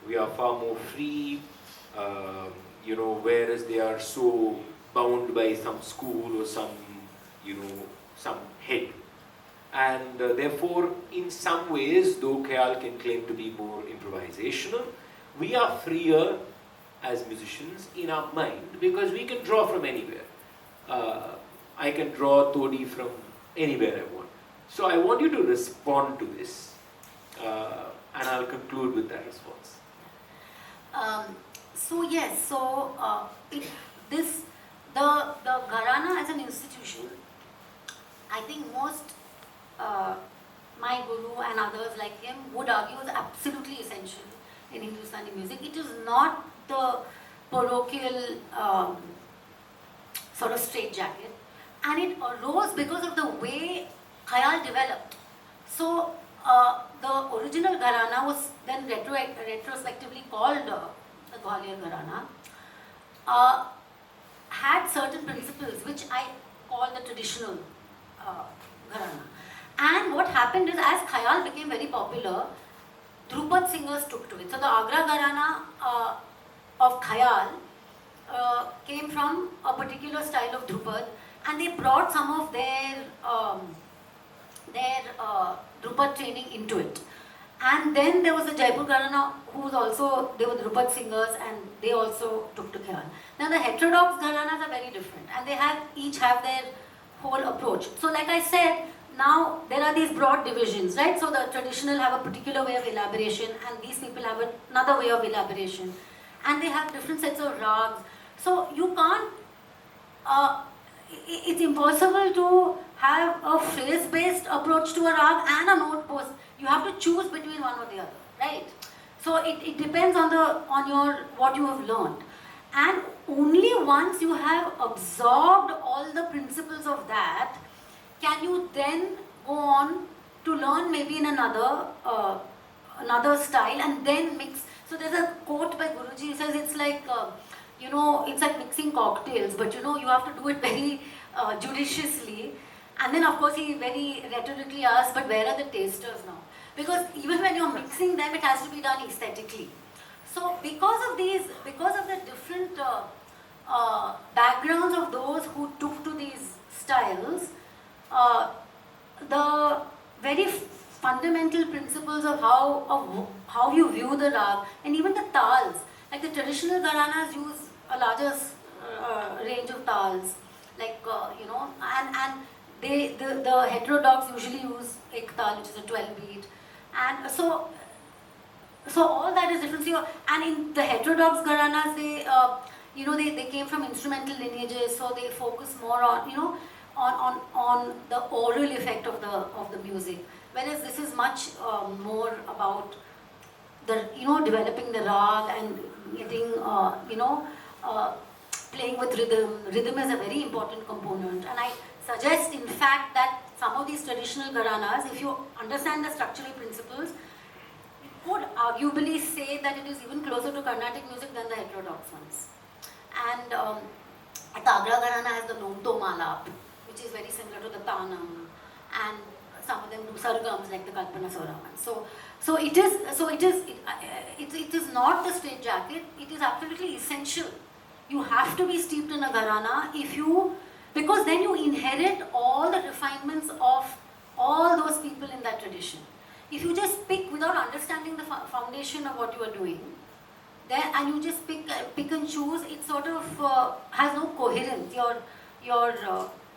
We are far more free, whereas they are so bound by some school or some head. And therefore, in some ways, though khayal can claim to be more improvisational, we are freer as musicians in our mind, because we can draw from anywhere. I can draw Todi from anywhere I want. So I want you to respond to this, and I'll conclude with that response. So yes, so this the Gharana as an institution, I think most my guru and others like him would argue is absolutely essential in Hindustani music. It is not the parochial sort of straitjacket, and it arose because of the way khayal developed. So the original Gharana was then retrospectively called the Gwalior Gharana, had certain principles which I call the traditional Gharana. And what happened is, as khayal became very popular, Dhrupad singers took to it. So the Agra Gharana of khayal came from a particular style of Dhrupad, and they brought some of their Dhrupad training into it. And then there was the Jaipur Gharana, who was also, they were Dhrupad singers, and they also took to khayal. Now the heterodox Gharanas are very different, and they each have their whole approach. So like I said, now there are these broad divisions, right? So the traditional have a particular way of elaboration, and these people have another way of elaboration, and they have different sets of rags. So you can't, it's impossible to have a phrase-based approach to a rag and a note post. You have to choose between one or the other, right? So it depends on what you have learned. And only once you have absorbed all the principles of that, can you then go on to learn maybe in another style and then mix. So there's a quote by Guruji, he says it's like, it's like mixing cocktails, but you have to do it very judiciously. And then of course he very rhetorically asks, but where are the tasters now? Because even when you're mixing them, it has to be done aesthetically. So because of the different backgrounds of those who took to these styles, the very fundamental principles of how you view the rag, and even the tals, like the traditional Gharanas use a larger range of tals, like and the heterodox usually use ek tal, which is a 12 beat, and so all that is different. And in the heterodox Gharanas, they came from instrumental lineages, so they focus more on on the oral effect of the music, whereas this is much more about the developing the rag and getting playing with rhythm. Rhythm is a very important component, and I suggest in fact that some of these traditional Gharanas, if you understand the structural principles, you could arguably say that it is even closer to Carnatic music than the heterodox ones. And the Agra Gharana has the Nomto Malap, which is very similar to the Tanam, and some of them do sargams like the Kalpana Soraman. So it is not the straitjacket. It is absolutely essential. You have to be steeped in a Gharana because then you inherit all the refinements of all those people in that tradition. If you just pick without understanding the foundation of what you are doing, and you just pick and choose, it sort of has no coherence. Your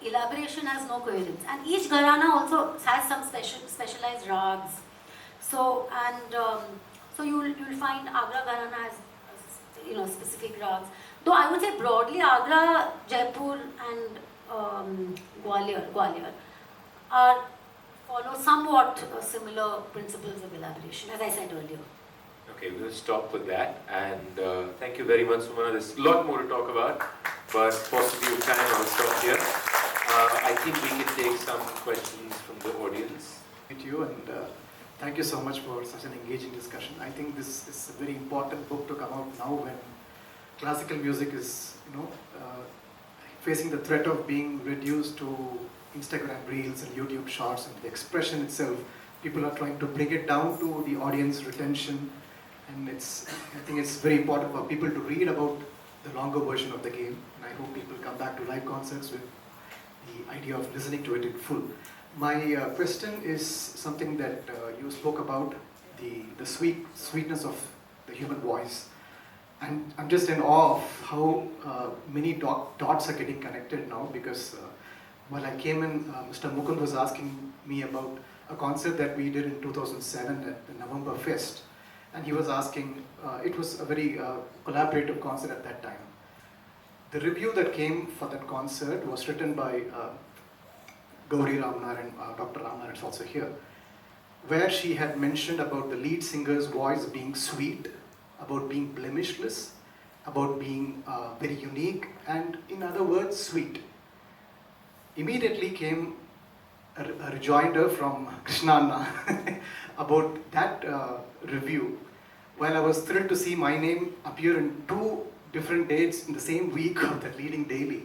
elaboration has no coherence, and each Gharana also has some specialized rags. So you'll find Agra Gharana has specific rags. Though I would say broadly Agra, Jaipur, and Gwalior follow somewhat similar principles of elaboration, as I said earlier. Okay, we'll stop with that, and thank you very much, Sumana. There's a lot more to talk about, but possibly with time I'll stop here. I think we can take some questions from the audience. Thank you, and thank you so much for such an engaging discussion. I think this is a very important book to come out now when classical music is, facing the threat of being reduced to Instagram reels and YouTube shorts, and the expression itself, people are trying to bring it down to the audience retention, and I think it's very important for people to read about the longer version of the game, and I hope people come back to live concerts with the idea of listening to it in full. My question is something that you spoke about, the sweetness of the human voice. And I'm just in awe of how many dots are getting connected now, because while I came in, Mr. Mukund was asking me about a concert that we did in 2007 at the November Fest. and he was asking, it was a very collaborative concert at that time. The review that came for that concert was written by Gauri Ramanan, Dr. Ramanan is also here, where she had mentioned about the lead singer's voice being sweet, about being blemishless, about being very unique, and in other words, sweet. Immediately came a rejoinder from Krishnanna about that review. While I was thrilled to see my name appear in 2 different dates in the same week of the leading daily,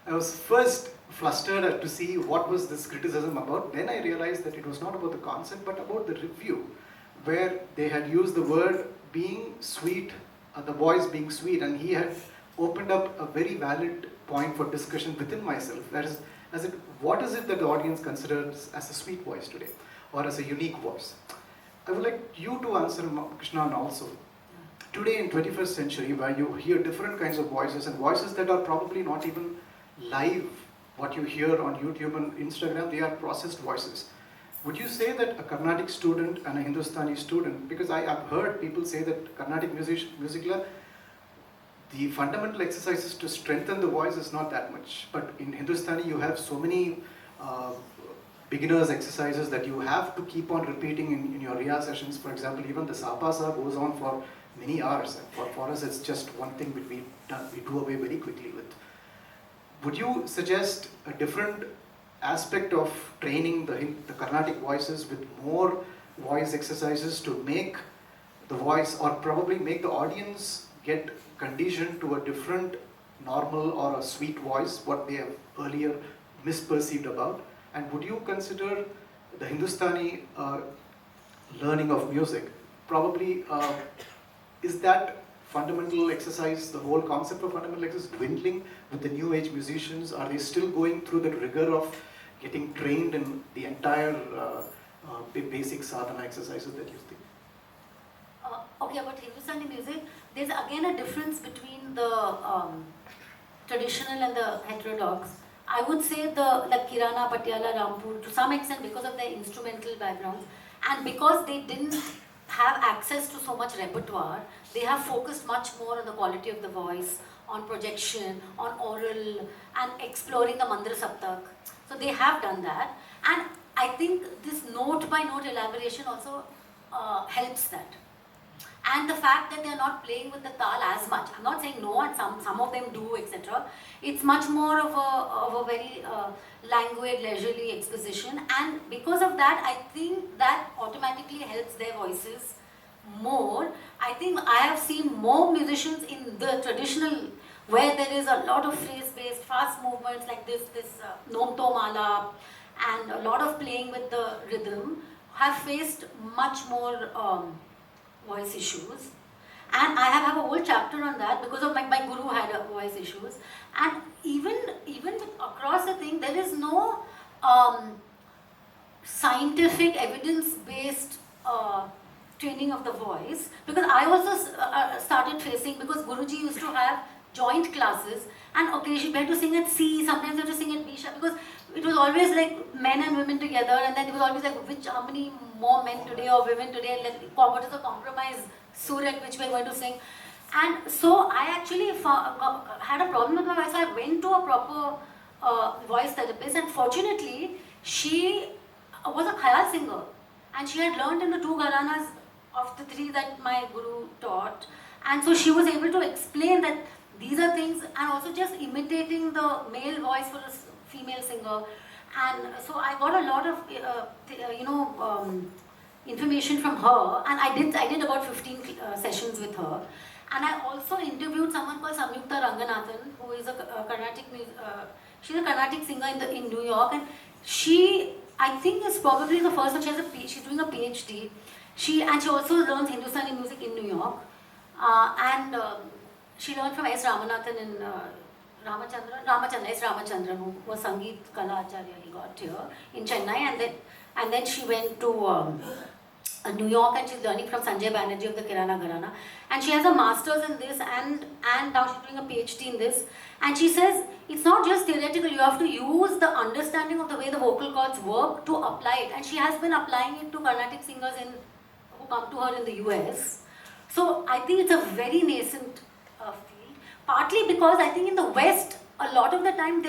I was first flustered to see what was this criticism about. Then I realized that it was not about the concept but about the review, where they had used the word being sweet, the voice being sweet, and he had opened up a very valid point for discussion within myself. That is, what is it that the audience considers as a sweet voice today, or as a unique voice? I would like you to answer, Krishnan, also. Today in 21st century, where you hear different kinds of voices, and voices that are probably not even live, what you hear on YouTube and Instagram, they are processed voices. Would you say that a Carnatic student and a Hindustani student, because I have heard people say that Carnatic music, the fundamental exercises to strengthen the voice is not that much. But in Hindustani, you have so many beginners exercises that you have to keep on repeating in your Riya sessions. For example, even the Sapasa goes on for many hours. And for us, it's just one thing that we do away very quickly with. Would you suggest a different aspect of training the Carnatic voices with more voice exercises to make the voice, or probably make the audience get conditioned to a different normal or a sweet voice, what they have earlier misperceived about? And would you consider the Hindustani learning of music, probably is that fundamental exercise, the whole concept of fundamental exercise, dwindling with the new age musicians? Are they still going through the rigor of getting trained in the entire basic sadhana exercises that you think? Okay, about Hindustani music, there's again a difference between the traditional and the heterodox. I would say like Kirana, Patiala, Rampur, to some extent because of their instrumental backgrounds, and because they didn't have access to so much repertoire, they have focused much more on the quality of the voice, on projection, on oral, and exploring the Mandra Saptak. So they have done that, and I think this note by note elaboration also helps that. And the fact that they are not playing with the tal as much. I'm not saying no, and some of them do, etc. It's much more of a very languid, leisurely exposition, and because of that, I think that automatically helps their voices more. I think I have seen more musicians in the traditional, where there is a lot of phrase-based, fast movements like this Nom To Mala, and a lot of playing with the rhythm, have faced much more voice issues. And I have a whole chapter on that because of my guru had voice issues. And even with, across the thing, there is no scientific evidence-based training of the voice, because I also started facing, because Guruji used to have joint classes, and occasionally we had to sing at C, sometimes we had to sing at B sharp, because it was always like men and women together, and then it was always like how many more men today or women today, what is the compromise sur at which we are going to sing. And so I actually had a problem with my voice, so I went to a proper voice therapist, and fortunately she was a khayal singer, and she had learned in the 2 gharanas of the 3 that my guru taught, and so she was able to explain that these are things, and also just imitating the male voice for a female singer. And so I got a lot of information from her, and I did about 15 sessions with her. And I also interviewed someone called Samyukta Ranganathan, who is a Carnatic she's a Carnatic singer in New York, and she, I think, is probably the first one. She's doing a PhD. She also learns Hindustani music in New York, and she learned from S. Ramanathan in S. Ramachandran, who was Sangeet Kala Acharya. He got here in Chennai, and then she went to New York, and she's learning from Sanjay Banerjee of the Kirana Gharana, and she has a master's in this, and now she's doing a PhD in this. And she says it's not just theoretical, you have to use the understanding of the way the vocal cords work to apply it, and she has been applying it to Carnatic singers who come to her in the US. So I think it's a very nascent field. Partly because I think in the West, a lot of the time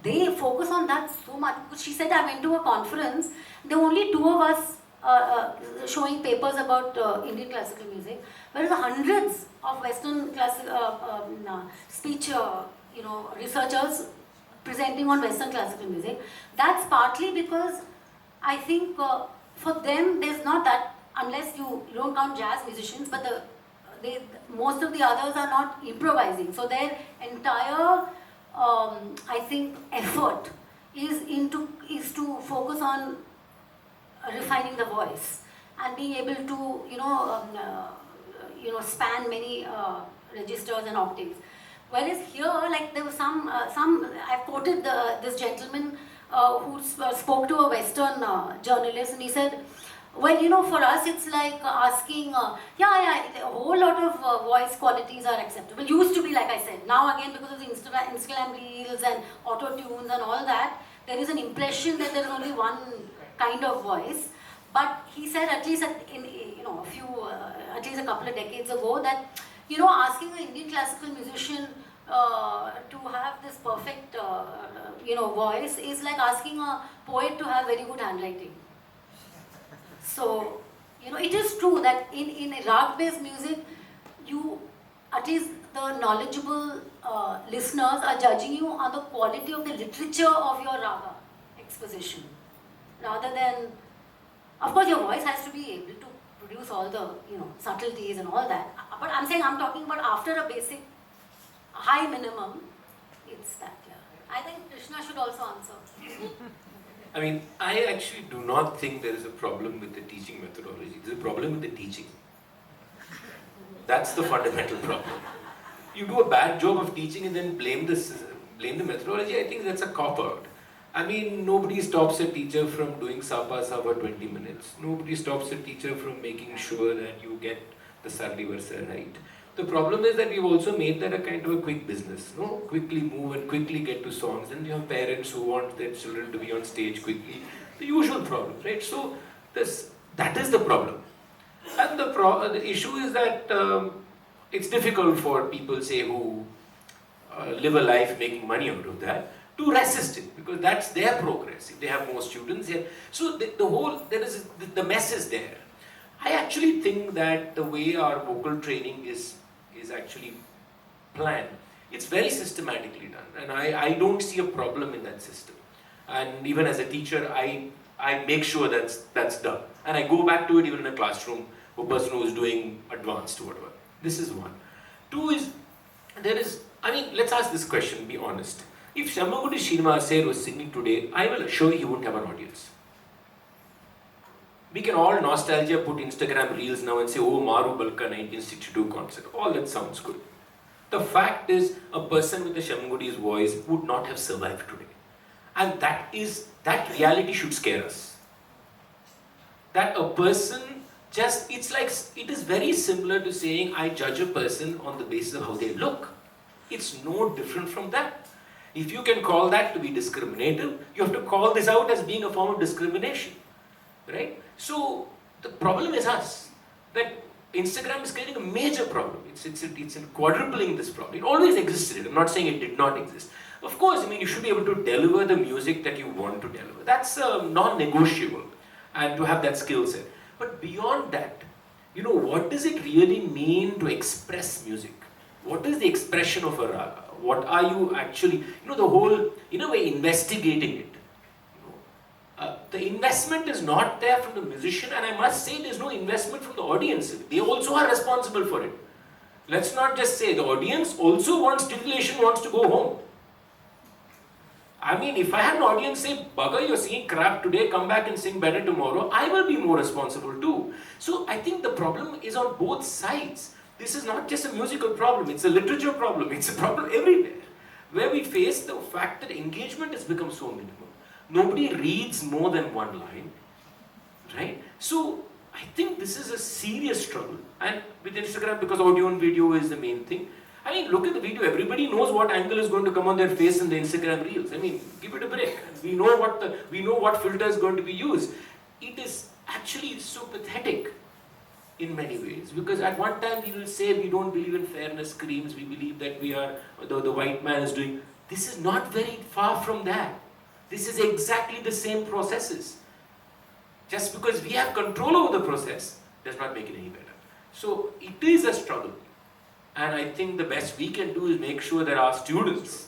they focus on that so much. She said, I went to a conference, there were only 2 of us showing papers about Indian classical music, whereas hundreds of Western speech researchers presenting on Western classical music. That's partly because I think for them there's not that, unless you don't count jazz musicians, but most of the others are not improvising. So their entire I think effort is to focus on refining the voice and being able to span many registers and octaves. Whereas here, like there was some I've quoted this gentleman who spoke to a Western journalist, and he said, well, for us it's like asking, a whole lot of voice qualities are acceptable. Used to be, like I said. Now again, because of the Instagram reels and auto-tunes and all that, there is an impression that there is only one kind of voice. But he said, at least at least a couple of decades ago, that asking an Indian classical musician to have this perfect voice is like asking a poet to have very good handwriting. So it is true that in rag-based music, at least the knowledgeable listeners are judging you on the quality of the literature of your raga exposition, rather than, of course, your voice has to be able to produce all the subtleties and all that. But I'm talking about after a basic high minimum, it's that. Yeah, I think Krishna should also answer. I mean, I actually do not think there is a problem with the teaching methodology. There's a problem with the teaching. That's the fundamental problem. You do a bad job of teaching and then blame the methodology. I think that's a cop-out. I mean, nobody stops a teacher from doing Sapa 20 minutes. Nobody stops a teacher from making sure that you get the Sarli Versa right. The problem is that we've also made that a kind of a quick business. Quickly move and quickly get to songs. And you have parents who want their children to be on stage quickly. The usual problem, right? So that is the problem. And the issue is that it's difficult for people, say, who live a life making money out of that, to resist it, because that's their progress. If they have more students, so the mess is there. I actually think that the way our vocal training is actually planned, it's very systematically done, and I don't see a problem in that system. And even as a teacher, I make sure that's done, and I go back to it even in a classroom for a person who is doing advanced or whatever. This is one. Two is, let's ask this question, be honest. If Shammagudi Srinivasayar was singing today, I will assure you he wouldn't have an audience. We can all nostalgia put Instagram reels now and say, oh, Maru Balka 1962 concert. All that sounds good. The fact is, a person with a Shammagudi's voice would not have survived today. And that reality should scare us. That a person it is very similar to saying, I judge a person on the basis of how they look. It's no different from that. If you can call that to be discriminative, you have to call this out as being a form of discrimination. Right? So the problem is us. That Instagram is creating a major problem. It's quadrupling this problem. It always existed. I'm not saying it did not exist. Of course, you should be able to deliver the music that you want to deliver. That's non-negotiable. And to have that skill set. But beyond that, what does it really mean to express music? What is the expression of a raga? What are you actually, the whole, in a way, investigating it. The investment is not there from the musician, and I must say there's no investment from the audience. They also are responsible for it. Let's not just say the audience also wants titillation, wants to go home. If I had an audience say, Bugger, you're singing crap today, come back and sing better tomorrow, I will be more responsible too. So I think the problem is on both sides. This is not just a musical problem, it's a literature problem, it's a problem everywhere. Where we face the fact that engagement has become so minimal. Nobody reads more than one line, right? So I think this is a serious struggle. And with Instagram, because audio and video is the main thing, look at the video, everybody knows what angle is going to come on their face in the Instagram reels. Give it a break. We know what filter is going to be used. It is actually so pathetic in many ways. Because at one time we will say we don't believe in fairness creams, we believe that we are, the white man is doing. This is not very far from that. This is exactly the same processes. Just because we have control over the process does not make it any better. So it is a struggle. And I think the best we can do is make sure that our students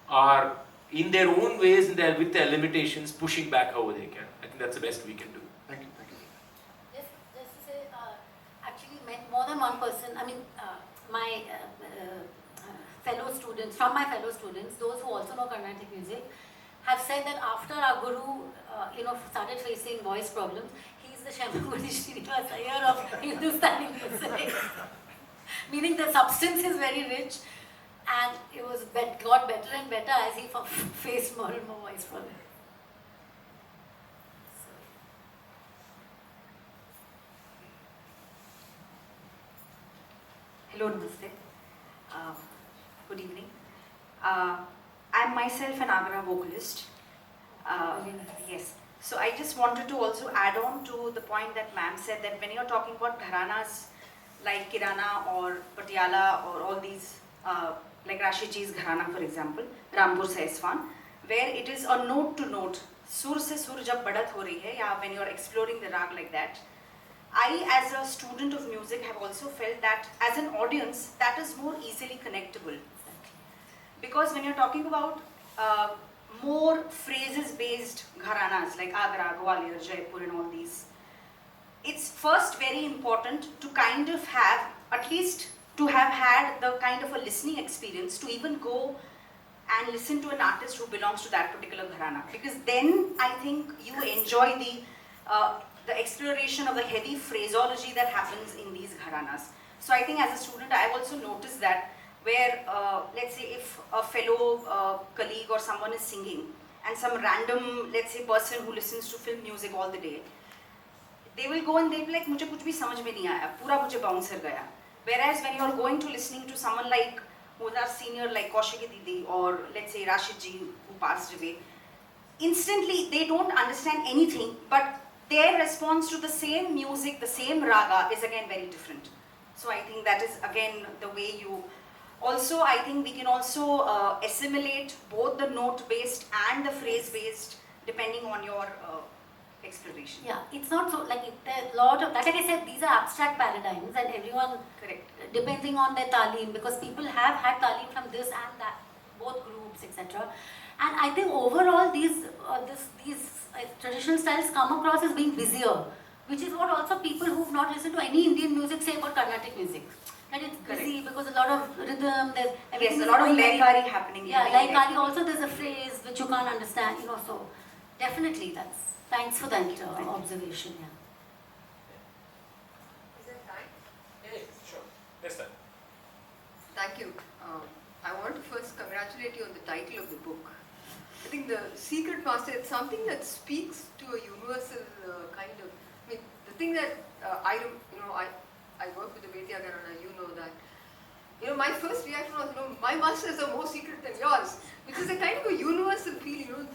are in their own ways and with their limitations pushing back however they can. I think that's the best we can do. Thank you. Thank you. Just to say, actually met more than one person. I mean, my fellow students, from my fellow students, those who also know Carnatic music, have said that after our guru, started facing voice problems, he is the Shambhaguri Srinivas Iyer of Hindustani music. Meaning the substance is very rich, and it was got better and better as he faced more and more voice problems. Hello, Namaste. Good evening. I'm myself an Agra vocalist. Yes. So I just wanted to also add on to the point that ma'am said, that when you're talking about gharanas like Kirana or Patiala or all these, like Rashiji's gharana for example, Rampur Saiswan, where it is a note to note, sur se sur jab badat ho rahi hai, ya when you're exploring the rag like that. I, as a student of music, have also felt that as an audience, that is more easily connectable. Because when you're talking about more phrases-based gharanas like Agra, Gwalior, Jaipur and all these, it's first very important to kind of have, at least to have had the kind of a listening experience to even go and listen to an artist who belongs to that particular gharana. Because then I think you enjoy the exploration of the heavy phraseology that happens in these gharanas. So I think as a student, I've also noticed that where, let's say if a fellow colleague or someone is singing and some random, let's say, person who listens to film music all the day, they will go and they'll be like, "Mujhe kuch bhi samajh mein nahi aaya, pura mujhe bouncer gaya." Whereas when you're going to listening to someone like who's our senior, like Kaushiki Didi or let's say Rashid ji who passed away, instantly they don't understand anything, but their response to the same music, the same raga is again very different. So I think that is again the way you. Also, I think we can also assimilate both the note-based and the phrase-based depending on your exploration. Yeah, it's not so, like, there's a lot of, like I said, these are abstract paradigms and everyone, Correct. depending on their talim, because people have had talim from this and that, both groups, etc. And I think overall these traditional styles come across as being busier, which is what also people who've not listened to any Indian music say about Carnatic music. That it's busy because a lot of rhythm, there's Yes, a lot of laikari happening. Yeah, laikari also there's a phrase which you can't understand, so definitely thanks for that observation, yeah. Is there time? Yeah, sure. Yes, sir. Thank you. I want to first congratulate you on the title of the book. I think the Secret Master, it's something that speaks to a universal kind of, I mean, the thing that I work with the Vedya Gharana, you know that. My first reaction was, my masters are more secret than yours, which is a kind of a universal feel,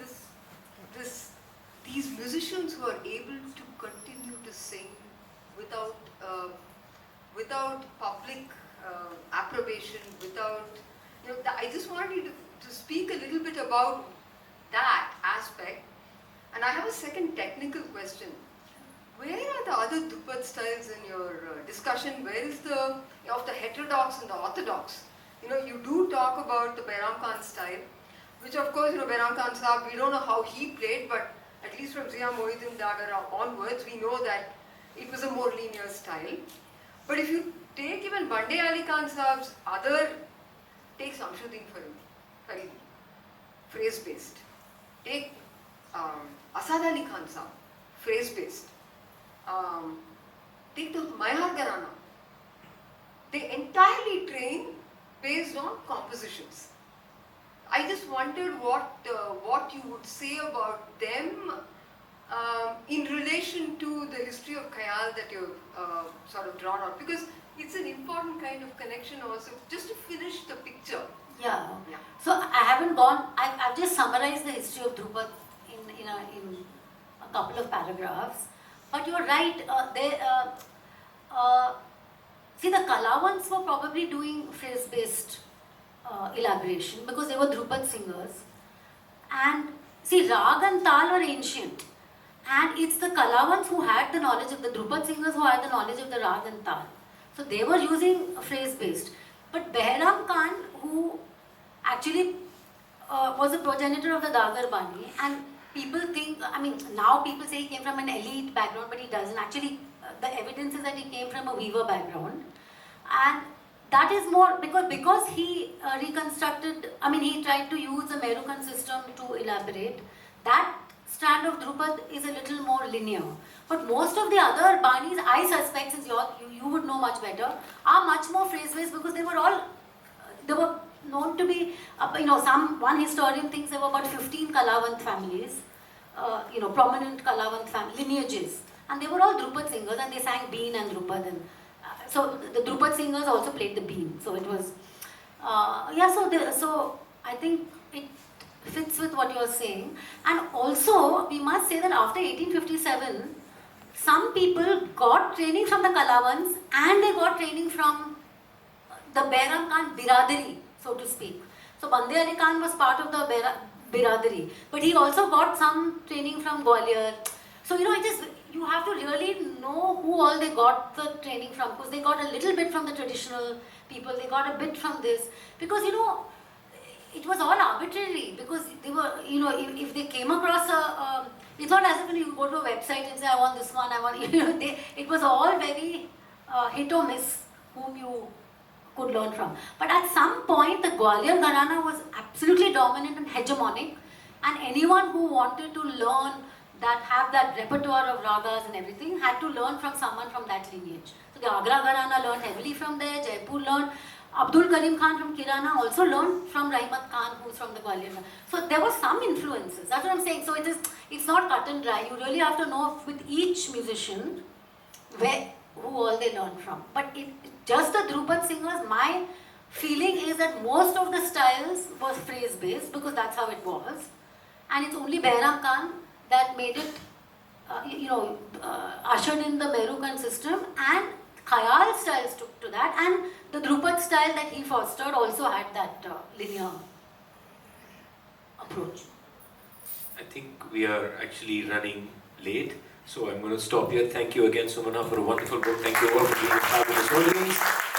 these musicians who are able to continue to sing without public approbation, without, I just wanted you to speak a little bit about that aspect. And I have a second technical question. Where are the other Dhupat styles in your discussion? Where is of the heterodox and the orthodox? You do talk about the Bairam Khan style, which of course, Bairam Khan Sahab, we don't know how he played, but at least from Zia Mohiuddin Dagar onwards, we know that it was a more linear style. But if you take even Bande Ali Khan Sahab's take Samshuddin Faridi, phrase-based. Take Asad Ali Khan Sahab, phrase-based. Take the Mayar Gharana. They entirely train based on compositions. I just wondered what you would say about them in relation to the history of khayal that you've sort of drawn out, because it's an important kind of connection also, just to finish the picture. Yeah. So I haven't gone, I've just summarized the history of Dhrupat in a couple of paragraphs. But you're right, See, the Kalavans were probably doing phrase-based elaboration because they were Drupad singers. And see, Rag and Tal are ancient. And it's the Kalavans who had the knowledge of the Drupad singers who had the knowledge of the Rag and Tal. So they were using phrase-based. But Behram Khan, who actually was a progenitor of the Dagar Bani, and people think, I mean, now people say he came from an elite background, but he doesn't. Actually, the evidence is that he came from a weaver background. And that is more because he reconstructed, I mean, he tried to use the Merukan system to elaborate. That strand of Drupad is a little more linear. But most of the other Banis, I suspect, since you would know much better, are much more phrase-based because they were known to be, one historian thinks there were about 15 Kalavant families, prominent Kalavant lineages. And they were all Drupad singers and they sang Been and Drupad. And, so the Drupad singers also played the Been. So it was, so I think it fits with what you're saying. And also, we must say that after 1857, some people got training from the Kalavans and they got training from the Behram Khan Biradari, so to speak. So Bande Ali Khan was part of the Biradari, but he also got some training from Gwalior. So, you have to really know who all they got the training from, because they got a little bit from the traditional people, they got a bit from this, because it was all arbitrary, because they were, if they came across it's not as if you go to a website and say, I want this one, I want, it was all very hit or miss whom you could learn from. But at some point, the Gwalior Gharana was absolutely dominant and hegemonic, and anyone who wanted to learn have that repertoire of ragas and everything, had to learn from someone from that lineage. So the Agra Gharana learned heavily from there, Jaipur learned, Abdul Karim Khan from Kirana also learned from Rahmat Khan, who's from the Gwalior. So there were some influences, that's what I'm saying. So it's not cut and dry. You really have to know with each musician who all they learned from. But just the Drupad singers, my feeling is that most of the styles was phrase-based because that's how it was. And it's only Behram Khan that made it, ushered in the Merukan system, and khayal styles took to that, and the Drupad style that he fostered also had that linear approach. I think we are actually running late, so I'm going to stop here. Thank you again, Sumana, for a wonderful book. Thank you all for being a fabulous audience.